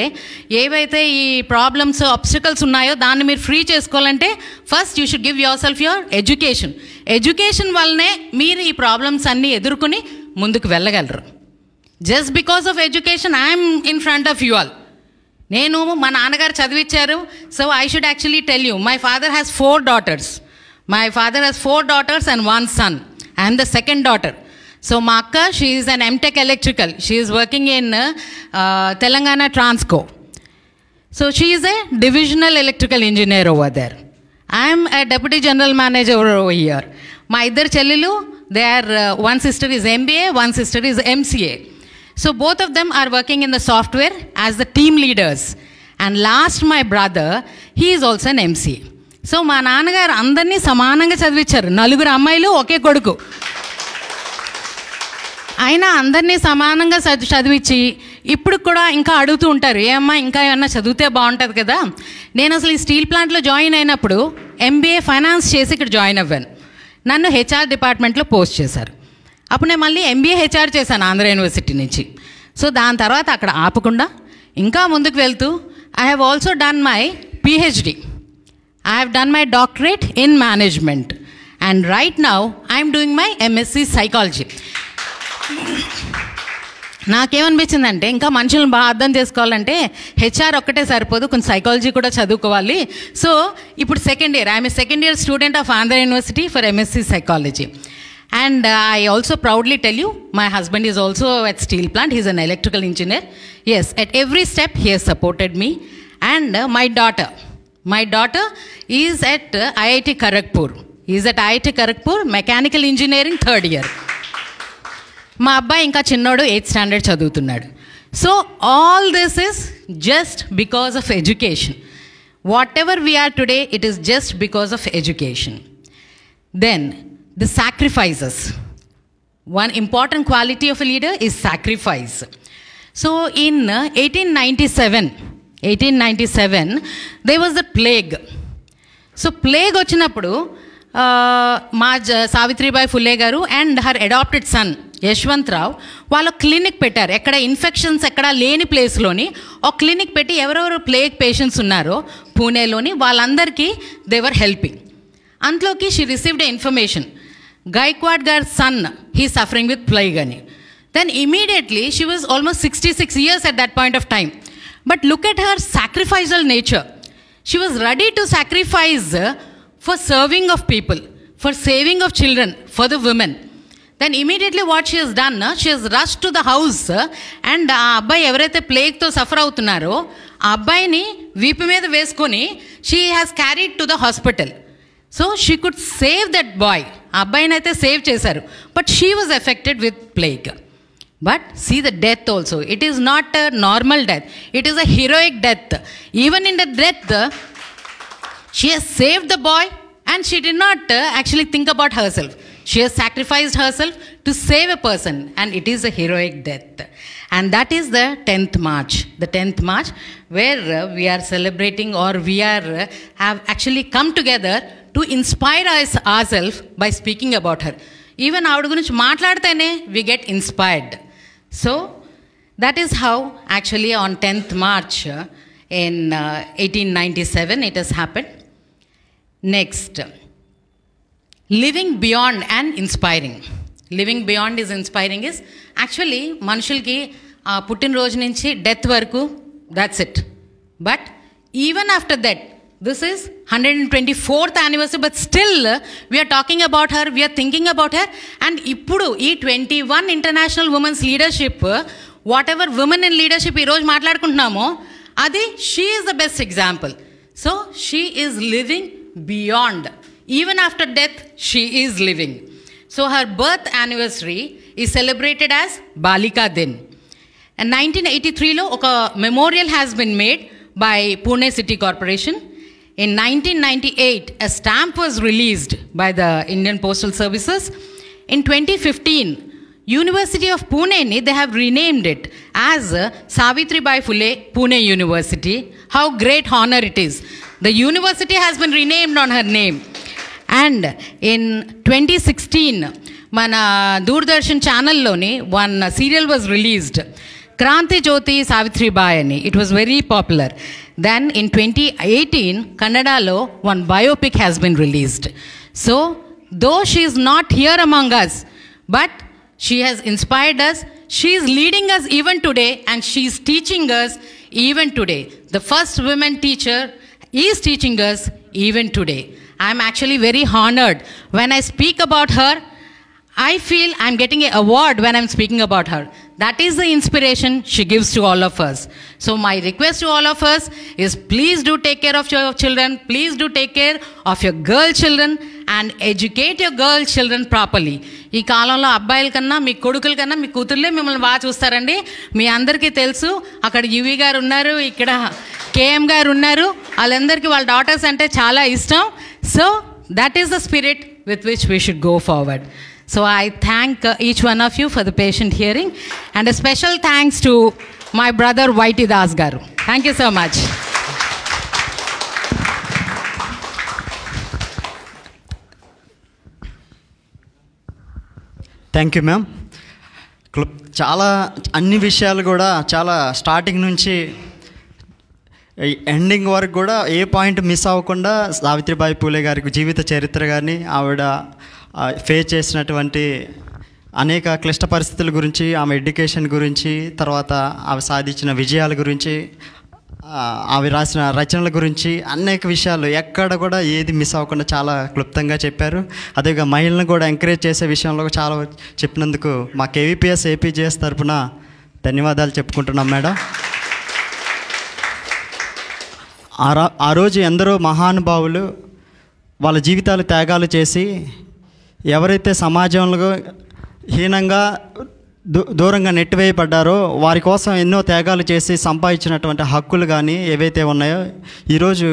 ఏవైతే ఈ problems obstacles ఉన్నాయో దాన్ని మీరు ఫ్రీ చేసుకోవాలంటే first you should give yourself your education. Education వల్లనే మీరు ఈ ప్రాబ్లమ్స్ అన్నీ ఎదుర్కొని ముందుకు వెళ్ళగలరు. Just because of education I'm in front of you all. నేను మా నాన్నగారు చదివించారు. So I should actually tell you, my father has 4 daughters. My father has 4 daughters and 1 son. I'm the second daughter. So మా అక్క, she is an M.Tech electrical. She is working in Telangana Transco. So she is a divisional electrical engineer over there. I am a deputy general manager over here. మా ఇద్దరు చెల్లెలు, they are one sister is MBA, one sister is MCA. So both of them are working in the software as the team leaders. And last my brother, he is also an MCA. So మా నాన్నగారు అందరినీ సమానంగా చదివించారు. 4 అమ్మాయిలు ఒకే కొడుకు. అయినా అందరినీ సమానంగా చదివించి ఇప్పుడు కూడా ఇంకా అడుగుతూ ఉంటారు, ఏమ్మా ఇంకా ఏమన్నా చదివితే బాగుంటుంది కదా. నేను అసలు ఈ స్టీల్ ప్లాంట్లో జాయిన్ అయినప్పుడు MBA ఫైనాన్స్ చేసి ఇక్కడ జాయిన్ అవ్వాను. నన్ను HR డిపార్ట్మెంట్లో పోస్ట్ చేశారు. అప్పుడు నేను మళ్ళీ MBA HR చేశాను ఆంధ్ర యూనివర్సిటీ నుంచి. సో దాని తర్వాత అక్కడ ఆపకుండా ఇంకా ముందుకు వెళ్తూ I have also done my PhD. I have done my doctorate in management and right now I'm doing my MSc psychology. నాకేమనిపించిందంటే ఇంకా మనుషులను బాగా అర్థం చేసుకోవాలంటే HR ఒక్కటే సరిపోదు, కొంచెం సైకాలజీ కూడా చదువుకోవాలి. సో ఇప్పుడు second year, I'm a second year student of Andhra university for MSc psychology. And I also proudly tell you, my husband is also at steel plant. He is an electrical engineer. Yes, at every step he has supported me. And my daughter is at IIT Kharagpur. He is at IIT Kharagpur, mechanical engineering 3rd year. మా అబ్బాయి ఇంకా చిన్నోడు 8th standard చదువుతున్నాడు. So all this is just because of education. Whatever we are today, it is just because of education. Then the sacrifices. One important quality of a leader is sacrifice. So in 1897 there was the plague. So plague వచ్చినప్పుడు మా Savitribai Phule garu and her adopted son Yashwantrao వాళ్ళు clinic పెట్టారు. ఎక్కడ infections ఎక్కడ లేని ప్లేస్లోని ఒక clinic పెట్టి ఎవరెవరు ప్లేగ్ పేషెంట్స్ ఉన్నారో పూణేలోని వాళ్ళందరికీ దేవర్ హెల్పింగ్. అందులోకి she received a information, Gaikwad గారి son he suffering with plague అని. Then immediately she was almost 66 years at that point of time. But look at her sacrificial nature. She was ready to sacrifice for serving of people, for saving of children, for the women. Then immediately what she has done, she has rushed to the house and ఆ అబ్బాయి ఎవరైతే ప్లేగ్తో suffer అవుతున్నారో ఆ అబ్బాయిని వీపు మీద వేసుకొని she has carried to the hospital. So she could save that boy. ఆ అబ్బాయిని అయితే సేవ్ చేశారు, but she was affected with plague. But see the death also. It is not a normal death. It is a heroic death. Even in the death, she has saved the boy and she did not actually think about herself. She has sacrificed herself to save a person, and it is a heroic death. And that is the 10th March. The 10th March where we are celebrating, or we have actually come together to inspire ourselves by speaking about her. Even ఆవిడ గురించి మాట్లాడితేనే we get inspired. So that is how actually on 10th March in 1897 it has happened. Next, living beyond and inspiring. Living beyond is inspiring is actually మనుషులకి పుట్టినరోజు నుంచి death వరకు, that's it. But even after that, this is 124th anniversary, but still we are talking about her, we are thinking about her. And ఇప్పుడు ఈ 21 international women's leadership, whatever women in leadership ఈరోజు మాట్లాడుకుంటున్నామో అది she is the best example. So she is living beyond. Even after death she is living. So her birth anniversary is celebrated as Balika Din. And 1983లో ఒక memorial has been made by Pune city corporation. In 1998, a stamp was released by the Indian Postal Services. In 2015, University of Pune, they have renamed it as Savitribai Phule Pune University. How great honor it is. The university has been renamed on her name. And in 2016, mana Doordarshan channel loni one serial was released, Kranti Jyoti Savitribai ani. It was very popular. Then in 2018, Kannadalo one biopic has been released. So though she is not here among us, but she has inspired us. She is leading us even today, and she is teaching us even today. The first women teacher is teaching us even today. I am actually very honored. When I speak about her, I feel I'm getting an award when I'm speaking about her. That is the inspiration she gives to all of us. So my request to all of us is, please do take care of your children. Please do take care of your girl children and educate your girl children properly. ఈ కాలంలో అబ్బాయిల కన్నా మీ కొడుకుల కన్నా మీ కూతుర్లే మిమ్మల్ని బాగా చూస్తారండి. మీ అందరికీ తెలుసు. అక్కడ యువి గారు ఉన్నారు, ఇక్కడ కేఎం గారు ఉన్నారు. వాళ్ళందరికీ వాళ్ళ డాటర్స్ అంటే చాలా ఇష్టం. So that is the spirit with which we should go forward. So I thank each one of you for the patient hearing, and a special thanks to my brother Vaiti Das Garu. Thank you so much. Thank you ma'am. చాలా అన్ని విషయాలు కూడా చాలా starting నుంచి ending వరకు కూడా ఏ point miss అవ్వకుండా సావిత్రిబాయి పూలే గారికి జీవిత చరిత్ర కానీ, ఆవిడ ఫేస్ చేసినటువంటి అనేక క్లిష్ట పరిస్థితుల గురించి, ఆమె ఎడ్యుకేషన్ గురించి, తర్వాత ఆమె సాధించిన విజయాల గురించి, ఆమె రాసిన రచనల గురించి అనేక విషయాలు ఎక్కడ కూడా ఏది మిస్ అవ్వకుండా చాలా క్లుప్తంగా చెప్పారు. అదేవిధంగా మహిళలను కూడా ఎంకరేజ్ చేసే విషయంలో చాలా చెప్పినందుకు మా కేవీపీఎస్ ఏపీజేఎస్ తరఫున ధన్యవాదాలు చెప్పుకుంటున్నాం మేడం. ఆ రోజు ఎందరో మహానుభావులు వాళ్ళ జీవితాలు త్యాగాలు చేసి ఎవరైతే సమాజంలో హీనంగా దూరంగా నెట్టివేయబడ్డారో వారి కోసం ఎన్నో త్యాగాలు చేసి సంపాదించినటువంటి హక్కులు కానీ ఏవైతే ఉన్నాయో, ఈరోజు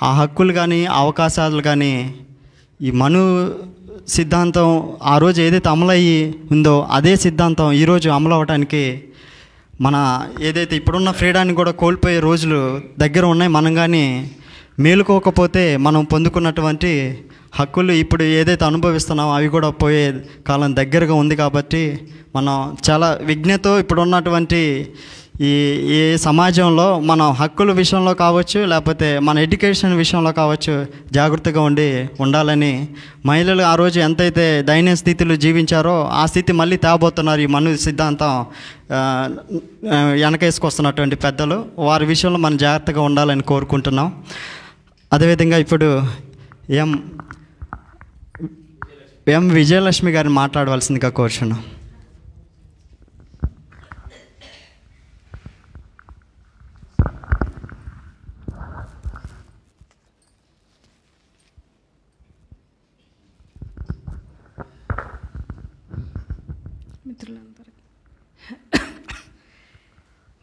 ఆ హక్కులు కానీ అవకాశాలు కానీ ఈ మను సిద్ధాంతం ఆ రోజు ఏదైతే అమలయ్యి ఉందో అదే సిద్ధాంతం ఈరోజు అమలు అవ్వడానికి మన ఏదైతే ఇప్పుడున్న ఫ్రీడాన్ని కూడా కోల్పోయే రోజులు దగ్గర ఉన్నాయి. మనం కానీ మేలుకోకపోతే మనం పొందుకున్నటువంటి హక్కులు ఇప్పుడు ఏదైతే అనుభవిస్తున్నామో అవి కూడా పోయే కాలం దగ్గరగా ఉంది. కాబట్టి మనం చాలా విజ్ఞతో ఇప్పుడున్నటువంటి ఈ సమాజంలో మనం హక్కుల విషయంలో కావచ్చు, లేకపోతే మన ఎడ్యుకేషన్ విషయంలో కావచ్చు జాగ్రత్తగా ఉండాలని మహిళలు ఆ రోజు ఎంతైతే దైన్య స్థితిలో జీవించారో ఆ స్థితి మళ్ళీ తేబోతున్నారు. ఈ మను సిద్ధాంతం వెనకేసుకొస్తున్నటువంటి పెద్దలు, వారి విషయంలో మనం జాగ్రత్తగా ఉండాలని కోరుకుంటున్నాం. అదేవిధంగా ఇప్పుడు ఎం విజయలక్ష్మి గారిని మాట్లాడవలసిందిగా కోరుచున్నాం. మిత్రులందరికీ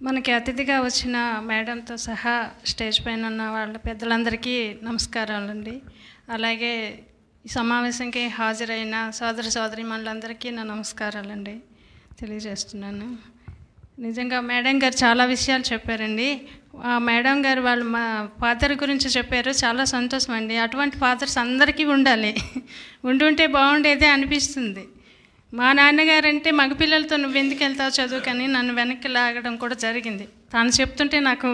మనకి అతిథిగా వచ్చిన మేడంతో సహా స్టేజ్ పైన ఉన్న వాళ్ళ పెద్దలందరికీ నమస్కారాలండి. అలాగే ఈ సమావేశంకి హాజరైన సోదర సోదరీమణులందరికీ నా నమస్కారాలండి తెలియజేస్తున్నాను. నిజంగా మేడం గారు చాలా విషయాలు చెప్పారండి. ఆ మేడం గారు వాళ్ళు మా ఫాదర్ గురించి చెప్పారు, చాలా సంతోషం అండి. అటువంటి ఫాదర్స్ అందరికీ ఉండాలి, ఉండుంటే బాగుండేదే అనిపిస్తుంది. మా నాన్నగారు అంటే మగపిల్లలతో నువ్వు ఎందుకు వెళ్తావు చదువుకని నన్ను వెనక్కి లాగడం కూడా జరిగింది. తాను చెప్తుంటే నాకు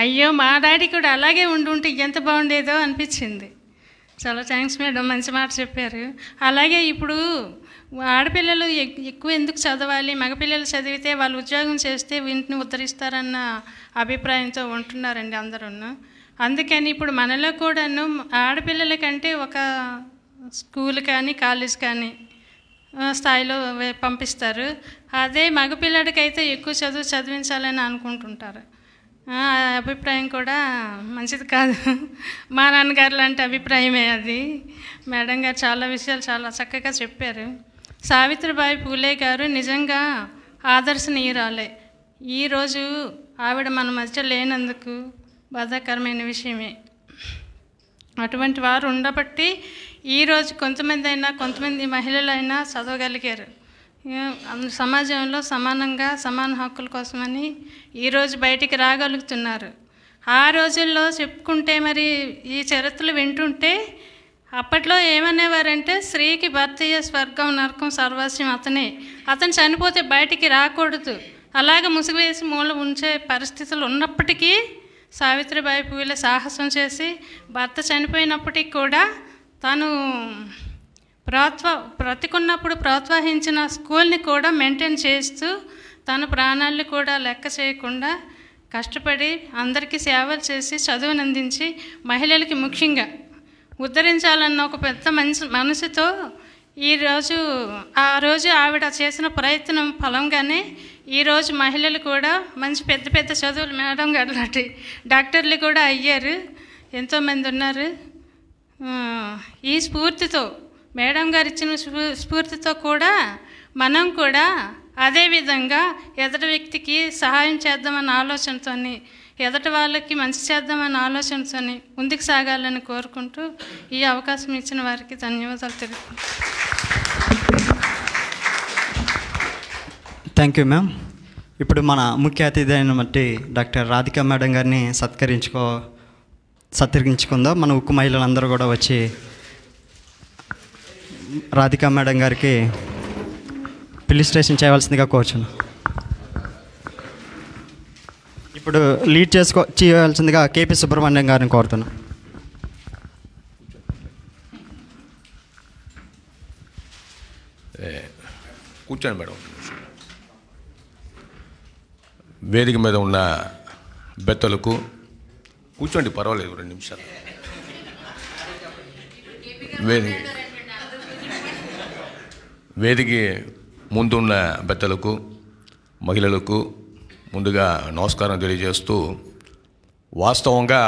అయ్యో మా డాడీ కూడా అలాగే ఉండుంటే ఎంత బాగుండేదో అనిపించింది. చాలా థ్యాంక్స్ మేడం, మంచి మాట చెప్పారు. అలాగే ఇప్పుడు ఆడపిల్లలు ఎక్కువ ఎందుకు చదవాలి, మగపిల్లలు చదివితే వాళ్ళు ఉద్యోగం చేస్తే వీటిని ఉద్ధరిస్తారన్న అభిప్రాయంతో ఉంటున్నారండి అందరూ. అందుకని ఇప్పుడు మనలో కూడాను ఆడపిల్లల కంటే ఒక స్కూల్ కానీ కాలేజ్ కానీ స్థాయిలో పంపిస్తారు. అదే మగపిల్లడికైతే ఎక్కువ చదివించాలని అనుకుంటుంటారు. అభిప్రాయం కూడా మంచిది కాదు. మా నాన్నగారు లాంటి అభిప్రాయమే అది. మేడం గారు చాలా విషయాలు చాలా చక్కగా చెప్పారు. సావిత్రిబాయి పూలే గారు నిజంగా ఆదర్శనీయురాలే. ఈరోజు ఆవిడ మన మధ్య లేనందుకు బాధాకరమైన విషయమే. అటువంటి వారు ఉండబట్టి ఈరోజు కొంతమంది మహిళలైనా చదవగలిగారు. సమాజంలో సమానంగా సమాన హక్కుల కోసమని ఈరోజు బయటికి రాగలుగుతున్నారు. ఆ రోజుల్లో చెప్పుకుంటే మరి ఈ చరిత్రలు వింటుంటే అప్పట్లో ఏమనేవారంటే స్త్రీకి భర్తయ్య స్వర్గం నరకం సర్వస్వం అతను చనిపోతే బయటికి రాకూడదు, అలాగ ముసుగువేసి మూల ఉంచే పరిస్థితులు ఉన్నప్పటికీ సావిత్రిబాయి పూలే సాహసం చేసి భర్త చనిపోయినప్పటికీ కూడా తను బ్రతికున్నప్పుడు ప్రోత్సహించిన స్కూల్ని కూడా మెయింటైన్ చేస్తూ తన ప్రాణాలను కూడా లెక్క చేయకుండా కష్టపడి అందరికీ సేవలు చేసి చదువును అందించి మహిళలకి ముఖ్యంగా ఉద్ధరించాలన్న ఒక పెద్ద మనసుతో ఆ రోజు ఆవిడ చేసిన ప్రయత్నం ఫలంగానే ఈరోజు మహిళలు కూడా మంచి పెద్ద పెద్ద చదువులు మేడం గారు లాంటి డాక్టర్లు కూడా అయ్యారు, ఎంతోమంది ఉన్నారు. ఈ స్ఫూర్తితో మేడం గారు ఇచ్చిన స్ఫూర్తితో కూడా మనం కూడా అదేవిధంగా ఎదుటి వ్యక్తికి సహాయం చేద్దామన్న ఆలోచనతో, ఎదుటి వాళ్ళకి మంచి చేద్దామన్న ఆలోచనతో ముందుకు సాగాలని కోరుకుంటూ ఈ అవకాశం ఇచ్చిన వారికి ధన్యవాదాలు తెలుపుకుంటున్నాను. Thank you ma'am. ఇప్పుడు మన ముఖ్య అతిథి అయిన బట్టి డాక్టర్ రాధికా మేడం గారిని సత్కరించుకుందాం. మన ఉక్కు మహిళలందరూ కూడా వచ్చి రాధికా మేడం గారికి పిలిస్ట్రేషన్ చేయవలసిందిగా కోరుచున్నాను. ఇప్పుడు లీడ్ చేయవలసిందిగా కేపీ సుబ్రహ్మణ్యం గారిని కోరుతున్నాను. కూర్చోండి మేడం. వేదిక మీద ఉన్న బెత్తలకు కూర్చోండి, పర్వాలేదు, 2 నిమిషాలు. వేదిక ముందున్న బెత్తలకు మహిళలకు ముందుగా నమస్కారం తెలియజేస్తూ, వాస్తవంగా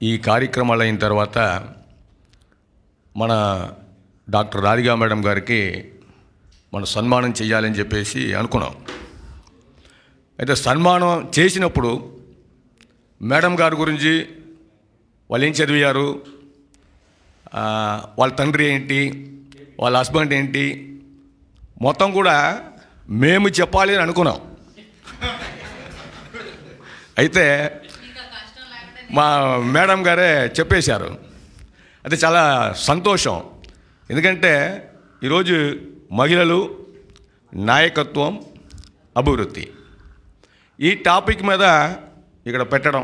ఈ కార్యక్రమాలు అయిన తర్వాత మన డాక్టర్ రాధికా మేడం గారికి మనం సన్మానం చేయాలని చెప్పేసి అనుకున్నాం. అయితే సన్మానం చేసినప్పుడు మేడం గారి గురించి వాళ్ళు ఏం చదివారు, వాళ్ళ తండ్రి ఏంటి, వాళ్ళ హస్బెండ్ ఏంటి, మొత్తం కూడా మేము చెప్పాలి అని అనుకున్నాం. అయితే మా మేడం గారే చెప్పేశారు. అది చాలా సంతోషం. ఎందుకంటే ఈరోజు మహిళలు, నాయకత్వం, అభివృద్ధి ఈ టాపిక్ మీద ఇక్కడ పెట్టడం,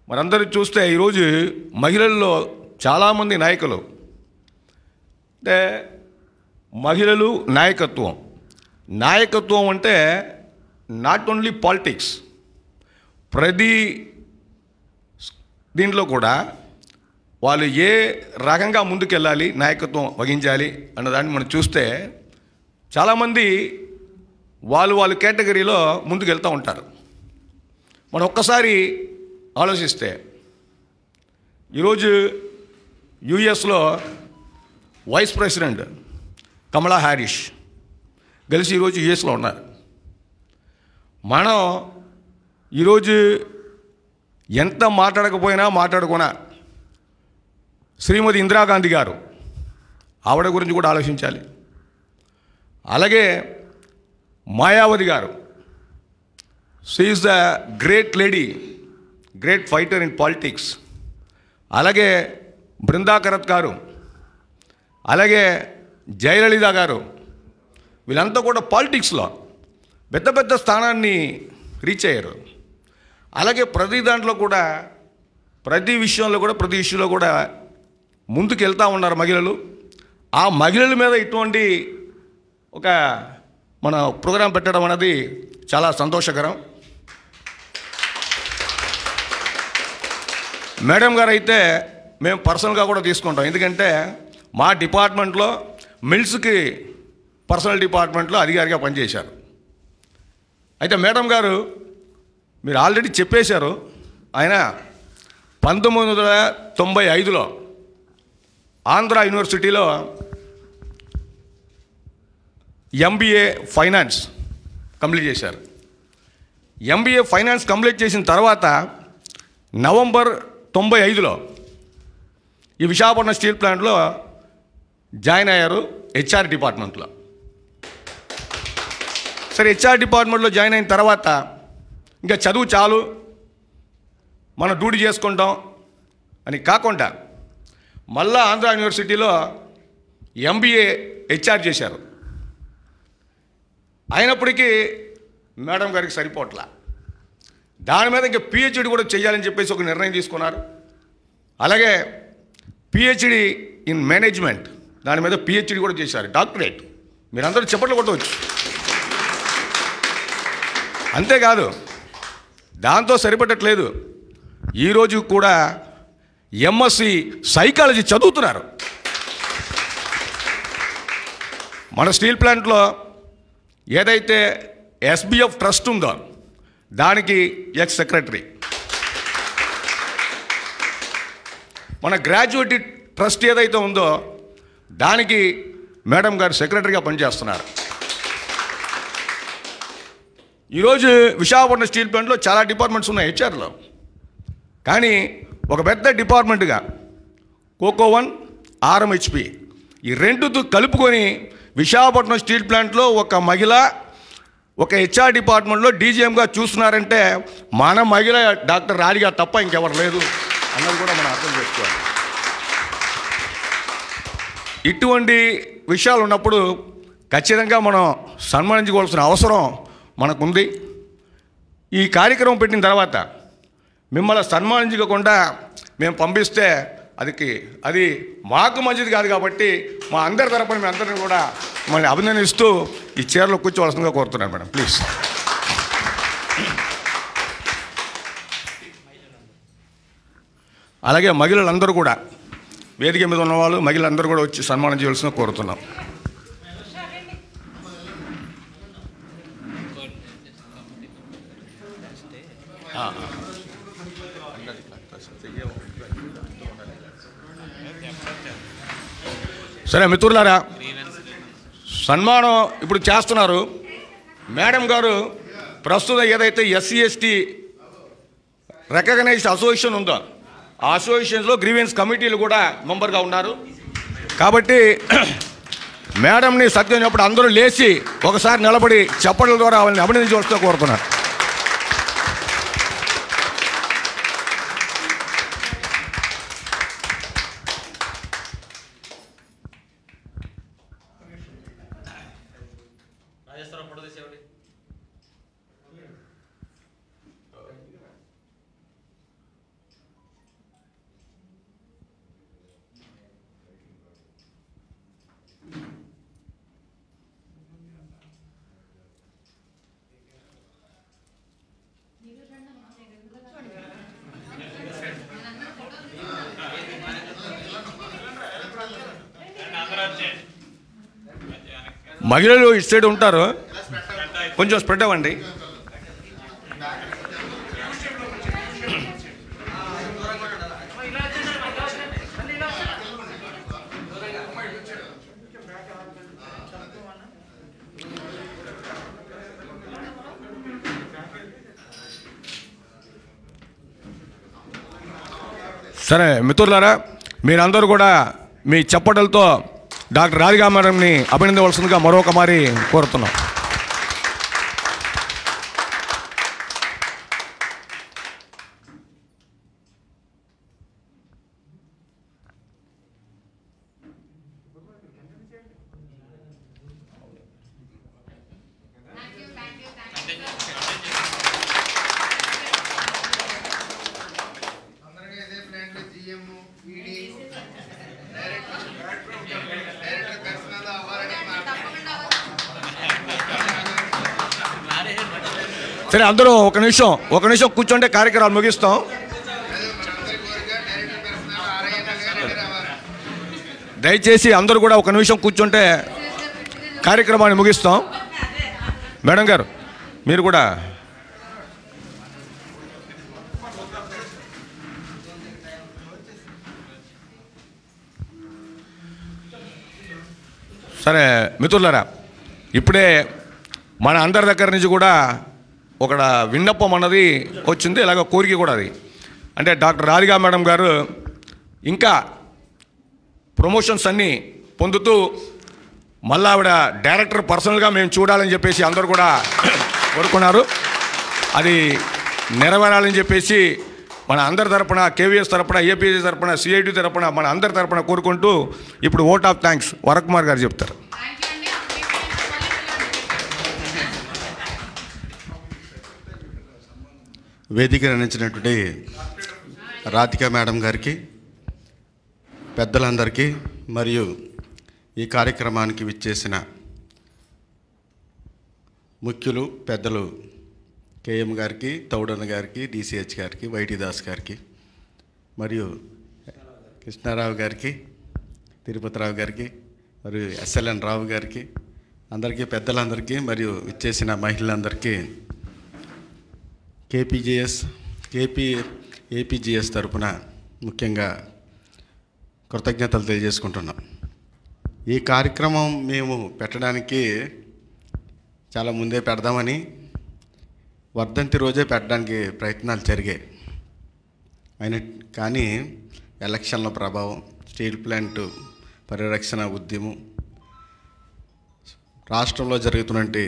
మనందరూ చూస్తే ఈరోజు మహిళల్లో చాలామంది నాయకులు, అంటే మహిళలు నాయకత్వం అంటే నాట్ ఓన్లీ పాలిటిక్స్, ప్రతి దీంట్లో కూడా వాళ్ళు ఏ రకంగా ముందుకెళ్ళాలి, నాయకత్వం వహించాలి అన్నదాన్ని మనం చూస్తే చాలామంది వాళ్ళు కేటగిరీలో ముందుకు వెళ్తూ ఉంటారు. మనం ఒక్కసారి ఆలోచిస్తే ఈరోజు యుఎస్లో వైస్ ప్రెసిడెంట్ కమలా హ్యారిస్ గెలిచి ఈరోజు యుఎస్లో ఉన్నారు. మనం ఈరోజు ఎంత మాట్లాడుకున్నా శ్రీమతి ఇందిరాగాంధీ గారు, ఆవిడ గురించి కూడా ఆలోచించాలి. అలాగే మాయావతి గారు, she is the great lady, great fighter in politics. అలాగే బృందాకరత్ గారు, అలాగే జయలలిత గారు, వీళ్ళంతా కూడా పాలిటిక్స్లో పెద్ద పెద్ద స్థానాన్ని రీచ్ అయ్యారు. అలాగే ప్రతి దాంట్లో కూడా, ప్రతి ఇష్యూలో కూడా ముందుకు వెళ్తూ ఉన్నారు మహిళలు. ఆ మహిళల మీద ఇటువంటి ఒక మన ప్రోగ్రాం పెట్టడం అనేది చాలా సంతోషకరం. మేడం గారు అయితే మేము పర్సనల్గా కూడా తీసుకుంటాం, ఎందుకంటే మా డిపార్ట్మెంట్లో మిల్స్కి పర్సనల్ డిపార్ట్మెంట్లో అధికారిగా పనిచేశారు. అయితే మేడం గారు మీరు ఆల్రెడీ చెప్పేశారు, ఆయన 1995లో ఆంధ్ర యూనివర్సిటీలో ఎంబీఏ ఫైనాన్స్ కంప్లీట్ చేశారు. ఎంబీఏ ఫైనాన్స్ కంప్లీట్ చేసిన తర్వాత నవంబర్ 95లో ఈ విశాఖపట్నం స్టీల్ ప్లాంట్లో జాయిన్ అయ్యారు హెచ్ఆర్ డిపార్ట్మెంట్లో. సరే, హెచ్ఆర్ డిపార్ట్మెంట్లో జాయిన్ అయిన తర్వాత ఇంకా చదువు చాలు, మనం డ్యూటీ చేసుకుంటాం అని కాకుండా మళ్ళా ఆంధ్ర యూనివర్సిటీలో ఎంబీఏ హెచ్ఆర్ చేశారు. అయినప్పటికీ మేడం గారికి సరిపోట్లా, దాని మీద ఇంకా పిహెచ్డి కూడా చేయాలని చెప్పేసి ఒక నిర్ణయం తీసుకున్నారు. అలాగే పిహెచ్డి ఇన్ మేనేజ్మెంట్, దాని మీద పిహెచ్డి కూడా చేశారు, డాక్టరేట్. మీరందరూ చెప్పట్లు కొట్టవచ్చు. అంతేకాదు, దాంతో సరిపడట్లేదు, ఈరోజు కూడా ఎంఎస్సి సైకాలజీ చదువుతున్నారు. మన స్టీల్ ప్లాంట్లో ఏదైతే ఎస్బిఎఫ్ ట్రస్ట్ ఉందో దానికి ఎక్స్ సెక్రటరీ, మన గ్రాడ్యుయేట్ ట్రస్ట్ ఏదైతే ఉందో దానికి మేడం గారు సెక్రటరీగా పనిచేస్తున్నారు. ఈరోజు విశాఖపట్నం స్టీల్ ప్లాంట్లో చాలా డిపార్ట్మెంట్స్ ఉన్నాయి హెచ్ఆర్లో, కానీ ఒక పెద్ద డిపార్ట్మెంట్గా కోకో1, ఆర్ఎంహెచ్పి ఈ రెండుతో కలుపుకొని విశాఖపట్నం స్టీల్ ప్లాంట్లో ఒక మహిళ ఒక హెచ్ఆర్ డిపార్ట్మెంట్లో డీజీఎంగా చూస్తున్నారంటే మన మహిళ డాక్టర్ రాధిక తప్ప ఇంకెవరు లేదు అన్నది కూడా మనం అర్థం చేసుకోవాలి. ఇటువంటి విషయాలు ఉన్నప్పుడు ఖచ్చితంగా మనం సన్మానించుకోవాల్సిన అవసరం మనకుంది. ఈ కార్యక్రమం పెట్టిన తర్వాత మిమ్మల్ని సన్మానించకుండా మేము పంపిస్తే అది మాకు మంచిది కాదు. కాబట్టి మా అందరి తరపున మీ అందరిని కూడా మళ్ళీ అభినందిస్తూ ఈ చైర్లో కూర్చోవలసిందిగా కోరుతున్నాను మేడం, ప్లీజ్. అలాగే మహిళలందరూ కూడా, వేదిక మీద ఉన్నవాళ్ళు మహిళలందరూ కూడా వచ్చి సన్మానం చేయవలసిందిగా కోరుతున్నాం. సరే మిత్రులారా, సన్మానం ఇప్పుడు చేస్తున్నారు. మేడం గారు ప్రస్తుతం ఏదైతే ఎస్సీ ఎస్టీ రికగ్నైజ్డ్ అసోసియేషన్ ఉందో ఆ అసోసియేషన్లో గ్రీవెన్స్ కమిటీలు కూడా మెంబర్గా ఉన్నారు. కాబట్టి మేడంని సత్యం చెప్పడం అందరూ లేచి ఒకసారి నిలబడి చప్పట్ల ద్వారా వాళ్ళని అభినందించవలసిందిగా కోరుతున్నారు. మహిళలు ఇటు సైడ్ ఉంటారు, కొంచెం స్ప్రెడ్ అవ్వండి. సరే మిత్రులారా, మీరందరూ కూడా మీ చప్పటలతో డాక్టర్ రాధికా మేడంని అభినందించవలసిందిగా మరొక మారి కోరుతున్నాం. సరే, అందరూ ఒక నిమిషం కూర్చోంటే కార్యక్రమాలు ముగిస్తాం. దయచేసి అందరూ కూడా ఒక నిమిషం కూర్చుంటే కార్యక్రమాన్ని ముగిస్తాం. మేడం గారు మీరు కూడా సరే. మిత్రులారా, ఇప్పుడే మన అందరి దగ్గర నుంచి కూడా ఒక విన్నపం అన్నది వచ్చింది, ఇలాగ కోరిక కూడా. అది అంటే డాక్టర్ రాధికా మేడం గారు ఇంకా ప్రమోషన్స్ అన్నీ పొందుతూ మళ్ళీ ఆవిడ డైరెక్టర్ పర్సనల్గా మేము చూడాలని చెప్పేసి అందరూ కూడా కోరుకున్నారు. అది నెరవేరాలని చెప్పేసి మన అందరి తరపున, కేవీఎస్ తరపున, ఏపీఎస్ తరపున, సిఐటి తరపున, మన అందరి తరపున కోరుకుంటూ ఇప్పుడు ఓట్ ఆఫ్ థ్యాంక్స్ వరకుమార్ గారు చెప్తారు. వేదిక నిర్ణయించినటువంటి రాధికా మేడం గారికి, పెద్దలందరికీ, మరియు ఈ కార్యక్రమానికి విచ్చేసిన ముఖ్యులు పెద్దలు కేఎం గారికి, తౌడన్న గారికి, డిసిహెచ్ గారికి, వైటి దాస్ గారికి, మరియు కృష్ణారావు గారికి, తిరుపతిరావు గారికి, మరియు ఎస్ఎల్ఎన్ రావు గారికి, అందరికీ, పెద్దలందరికీ, మరియు విచ్చేసిన మహిళలందరికీ ఏపీజీఎస్ తరపున ముఖ్యంగా కృతజ్ఞతలు తెలియజేసుకుంటున్నాం. ఈ కార్యక్రమం మేము పెట్టడానికి చాలా ముందే పెడదామని, వర్ధంతి రోజే పెట్టడానికి ప్రయత్నాలు జరిగాయి. కానీ ఎలక్షన్ల ప్రభావం, స్టీల్ ప్లాంట్ పరిరక్షణ ఉద్యమం, రాష్ట్రంలో జరుగుతున్నటువంటి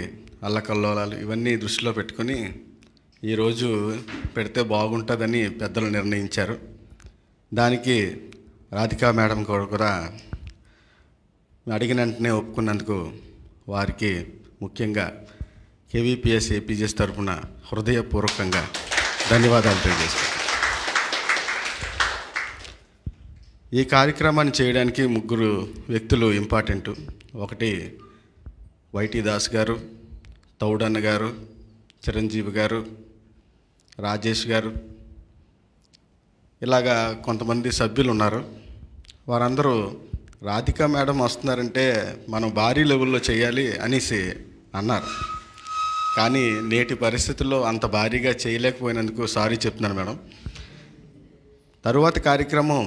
అల్లకల్లోలాలు ఇవన్నీ దృష్టిలో పెట్టుకొని ఈరోజు పెడితే బాగుంటుందని పెద్దలు నిర్ణయించారు. దానికి రాధికా మేడం కూడా అడిగిన వెంటనే ఒప్పుకున్నందుకు వారికి ముఖ్యంగా కేవీపీఎస్ ఏపీజీఎస్ తరఫున హృదయపూర్వకంగా ధన్యవాదాలు తెలియజేస్తాను. ఈ కార్యక్రమాన్ని చేయడానికి ముగ్గురు వ్యక్తులు ఇంపార్టెంటు. ఒకటి వైటి దాస్ గారు, తౌడన్న గారు, చిరంజీవి గారు, రాజేష్ గారు, ఇలాగా కొంతమంది సభ్యులు ఉన్నారు. వారందరూ రాధికా మేడం వస్తున్నారంటే మనం భారీ లెవెల్లో చేయాలి అనేసి అన్నారు. కానీ నేటి పరిస్థితుల్లో అంత భారీగా చేయలేకపోయినందుకు సారీ చెప్తున్నాను మేడం. తరువాత కార్యక్రమం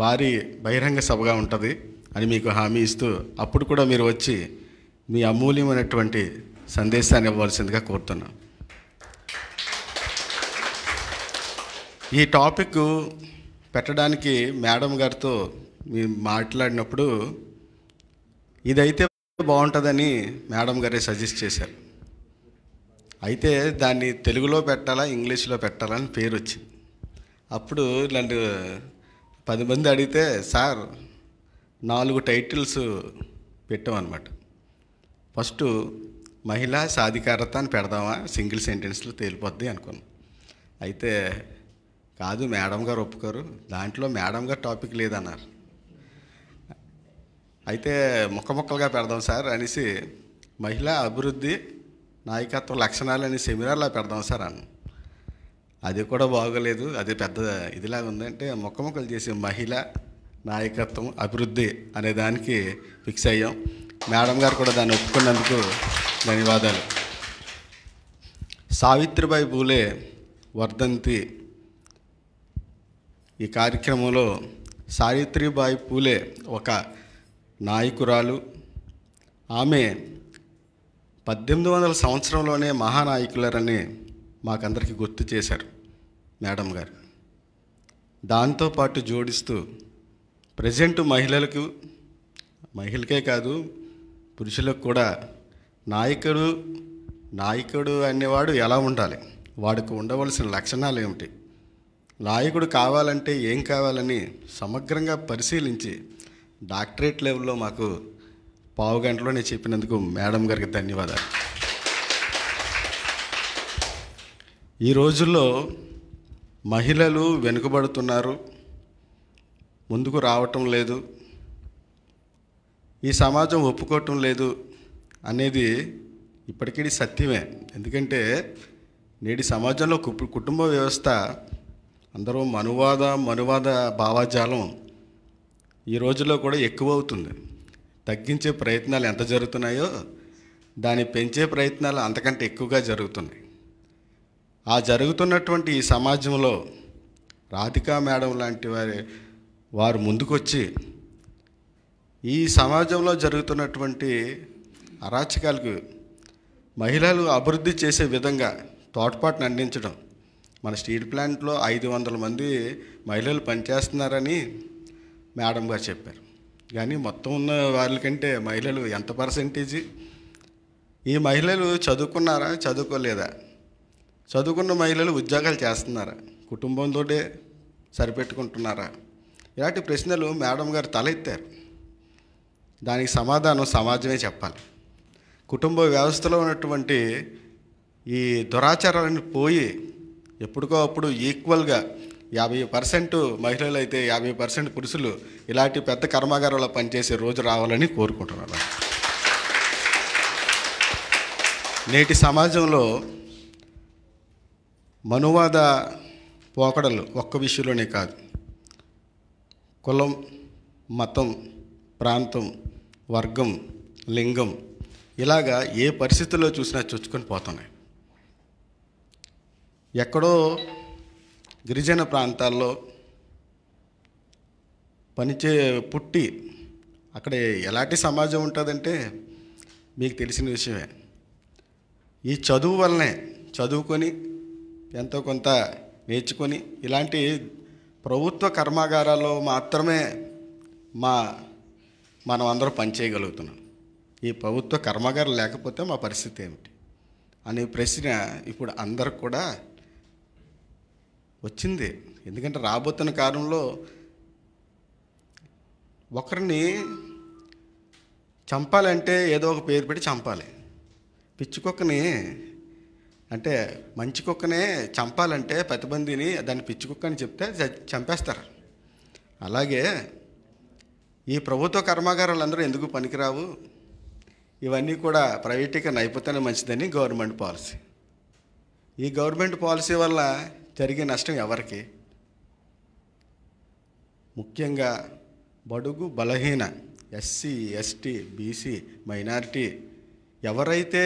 భారీ బహిరంగ సభగా ఉంటుంది అని మీకు హామీ ఇస్తూ, అప్పుడు కూడా మీరు వచ్చి మీ అమూల్యమైనటువంటి సందేశాన్ని ఇవ్వాల్సిందిగా కోరుతున్నాను. ఈ టాపిక్ పెట్టడానికి మేడం గారితో మీరు మాట్లాడినప్పుడు ఇదైతే బాగుంటుందని మేడం గారే సజెస్ట్ చేశారు. అయితే దాన్ని తెలుగులో పెట్టాలా, ఇంగ్లీష్లో పెట్టాలా అని పేరు వచ్చింది. అప్పుడు ఇలాంటి 10 మంది అడిగితే సార్ 4 టైటిల్స్ పెట్టామన్నమాట. ఫస్ట్ మహిళా సాధికారత అని పెడదామా, సింగిల్ సెంటెన్స్లో తేలిపోద్ది అనుకున్నాం. అయితే కాదు, మేడం గారు ఒప్పుకోరు, దాంట్లో మేడం గారు టాపిక్ లేదన్నారు. అయితే ముక్కలుగా పెడదాం సార్ అనేసి మహిళా అభివృద్ధి నాయకత్వ లక్షణాలు అనే సెమినార్లా పెడదాం సార్ అన్న. అది కూడా బాగోలేదు, అది పెద్ద ఇదిలాగా ఉందంటే ముక్కలు చేసి మహిళా నాయకత్వం అభివృద్ధి అనే దానికి ఫిక్స్ అయ్యాం. మేడం గారు కూడా దాన్ని ఒప్పుకున్నందుకు ధన్యవాదాలు. సావిత్రిబాయి పూలే వర్ధంతి ఈ కార్యక్రమంలో సావిత్రిబాయి పూలే ఒక నాయకురాలు. ఆమె 1800 సంవత్సరంలోనే మహానాయకులరని మాకందరికీ గుర్తు చేశారు మేడం గారు. దాంతోపాటు జోడిస్తూ ప్రజెంట్ మహిళలకే కాదు పురుషులకు కూడా నాయకుడు అనేవాడు ఎలా ఉండాలి, వాడికి ఉండవలసిన లక్షణాలు ఏమిటి, నాయకుడు కావాలంటే ఏం కావాలని సమగ్రంగా పరిశీలించి డాక్టరేట్ లెవెల్లో మాకు పావు గంటలోనే చెప్పినందుకు మేడం గారికి ధన్యవాదాలు. ఈ రోజుల్లో మహిళలు వెనుకబడుతున్నారు, ముందుకు రావటం లేదు, ఈ సమాజం ఒప్పుకోవటం లేదు అనేది ఇప్పటికీ సత్యమే. ఎందుకంటే నేటి సమాజంలో కుటుంబ వ్యవస్థ అందరూ మనువాద భావజాలం ఈ రోజుల్లో కూడా ఎక్కువ అవుతుంది. తగ్గించే ప్రయత్నాలు ఎంత జరుగుతున్నాయో దాన్ని పెంచే ప్రయత్నాలు అంతకంటే ఎక్కువగా జరుగుతున్నాయి. ఆ జరుగుతున్నటువంటి ఈ సమాజంలో రాధికా మేడం లాంటి వారు ముందుకొచ్చి ఈ సమాజంలో జరుగుతున్నటువంటి అరాచకాలకు మహిళలు అభివృద్ధి చేసే విధంగా తోడ్పాటును అందించడం. మన స్టీల్ ప్లాంట్లో 500 మంది మహిళలు పనిచేస్తున్నారని మేడం గారు చెప్పారు. కానీ మొత్తం ఉన్న వాళ్ళకంటే మహిళలు ఎంత పర్సెంటేజీ? ఈ మహిళలు చదువుకున్నారా, చదువుకోలేదా? చదువుకున్న మహిళలు ఉద్యోగాలు చేస్తున్నారా, కుటుంబంతో సరిపెట్టుకుంటున్నారా? ఇలాంటి ప్రశ్నలు మేడం గారు తలెత్తారు. దానికి సమాధానం సమాజమే చెప్పాలి. కుటుంబ వ్యవస్థలో ఉన్నటువంటి ఈ దురాచారాలను పోయి ఎప్పటికో అప్పుడు ఈక్వల్గా 50% మహిళలు అయితే 50% పురుషులు ఇలాంటి పెద్ద కర్మాగారాల్లో పనిచేసే రోజు రావాలని కోరుకుంటున్నాను. నేటి సమాజంలో మనువాద పోకడలు ఒక్క విషయంలోనే కాదు, కులం, మతం, ప్రాంతం, వర్గం, లింగం ఇలాగా ఏ పరిస్థితుల్లో చూసినా చొచ్చుకొని పోతున్నాయి. ఎక్కడో గిరిజన ప్రాంతాల్లో పుట్టి అక్కడ ఎలాంటి సమాజం ఉంటుందంటే మీకు తెలిసిన విషయమే. ఈ చదువు వల్లనే చదువుకొని ఎంతో కొంత నేర్చుకొని ఇలాంటి ప్రభుత్వ కర్మాగారాల్లో మాత్రమే మనం అందరూ పనిచేయగలుగుతున్నాం. ఈ ప్రభుత్వ కర్మాగారం లేకపోతే మా పరిస్థితి ఏమిటి అనే ప్రశ్న ఇప్పుడు అందరికి కూడా వచ్చింది. ఎందుకంటే రాబోతున్న కాలంలో ఒకరిని చంపాలంటే ఏదో ఒక పేరు పెట్టి చంపాలి. పిచ్చి కుక్కని అంటే మంచి కుక్కనే చంపాలంటే ప్రతిబందిని దాన్ని పిచ్చి కుక్క అని చెప్తే చంపేస్తారు. అలాగే ఈ ప్రభుత్వ కర్మాగారాలు అందరూ ఎందుకు పనికిరావు, ఇవన్నీ కూడా ప్రైవేటీకరణ అయిపోతేనే మంచిదని గవర్నమెంట్ పాలసీ. ఈ గవర్నమెంట్ పాలసీ వల్ల జరిగే నష్టం ఎవరికి? ముఖ్యంగా బడుగు బలహీన ఎస్సీ, ఎస్టీ, బీసీ, మైనారిటీ ఎవరైతే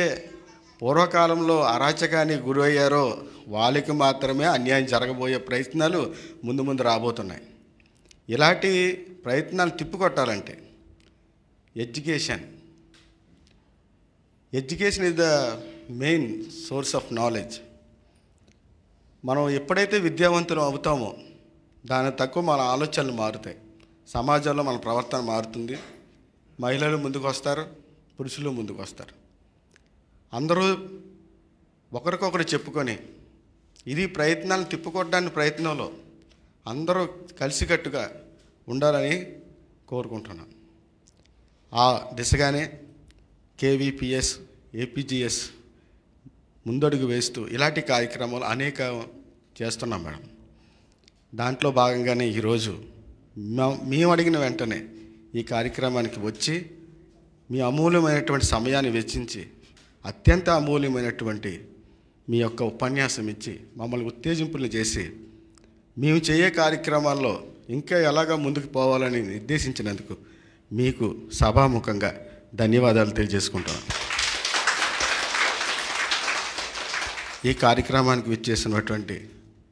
పూర్వకాలంలో అరాచకానికి గురయ్యారో వాళ్ళకి మాత్రమే అన్యాయం జరగబోయే ప్రయత్నాలు ముందు రాబోతున్నాయి. ఇలాంటి ప్రయత్నాలు తిప్పికొట్టాలంటే education is the main source of knowledge. మనం ఎప్పుడైతే విద్యావంతులు అవుతామో దాని తక్కువ మన ఆలోచనలు మారుతాయి, సమాజంలో మన ప్రవర్తన మారుతుంది, మహిళలు ముందుకు వస్తారు, పురుషులు ముందుకు వస్తారు. అందరూ ఒకరికొకరు చెప్పుకొని ఇది ప్రయత్నాలను తిప్పుకొట్టడానికి ప్రయత్నంలో అందరూ కలిసికట్టుగా ఉండాలని కోరుకుంటున్నాను. ఆ దిశగానే కేవీపీఎస్, ఏపీజీఎస్ ముందడుగు వేస్తూ ఇలాంటి కార్యక్రమాలు అనేక చేస్తున్నాం మేడం. దాంట్లో భాగంగానే ఈరోజు మేము అడిగిన వెంటనే ఈ కార్యక్రమానికి వచ్చి మీ అమూల్యమైనటువంటి సమయాన్ని వెచ్చించి అత్యంత అమూల్యమైనటువంటి మీ యొక్క ఉపన్యాసం ఇచ్చి మమ్మల్ని ఉత్తేజింపులు చేసి మేము చేయే కార్యక్రమాల్లో ఇంకా ఎలాగా ముందుకు పోవాలని నిర్దేశించినందుకు మీకు సభాముఖంగా ధన్యవాదాలు తెలియజేసుకుంటాను. ఈ కార్యక్రమానికి విచ్చేసినటువంటి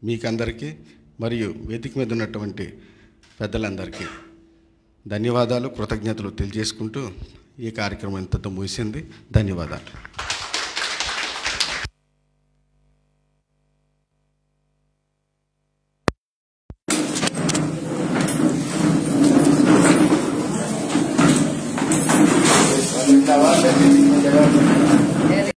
మీకందరికీ మరియు వేదిక మీద ఉన్నటువంటి పెద్దలందరికీ ధన్యవాదాలు, కృతజ్ఞతలు తెలియజేసుకుంటూ ఈ కార్యక్రమం ఇంతతో ముగిసింది. ధన్యవాదాలు. ధన్యవాదాలు.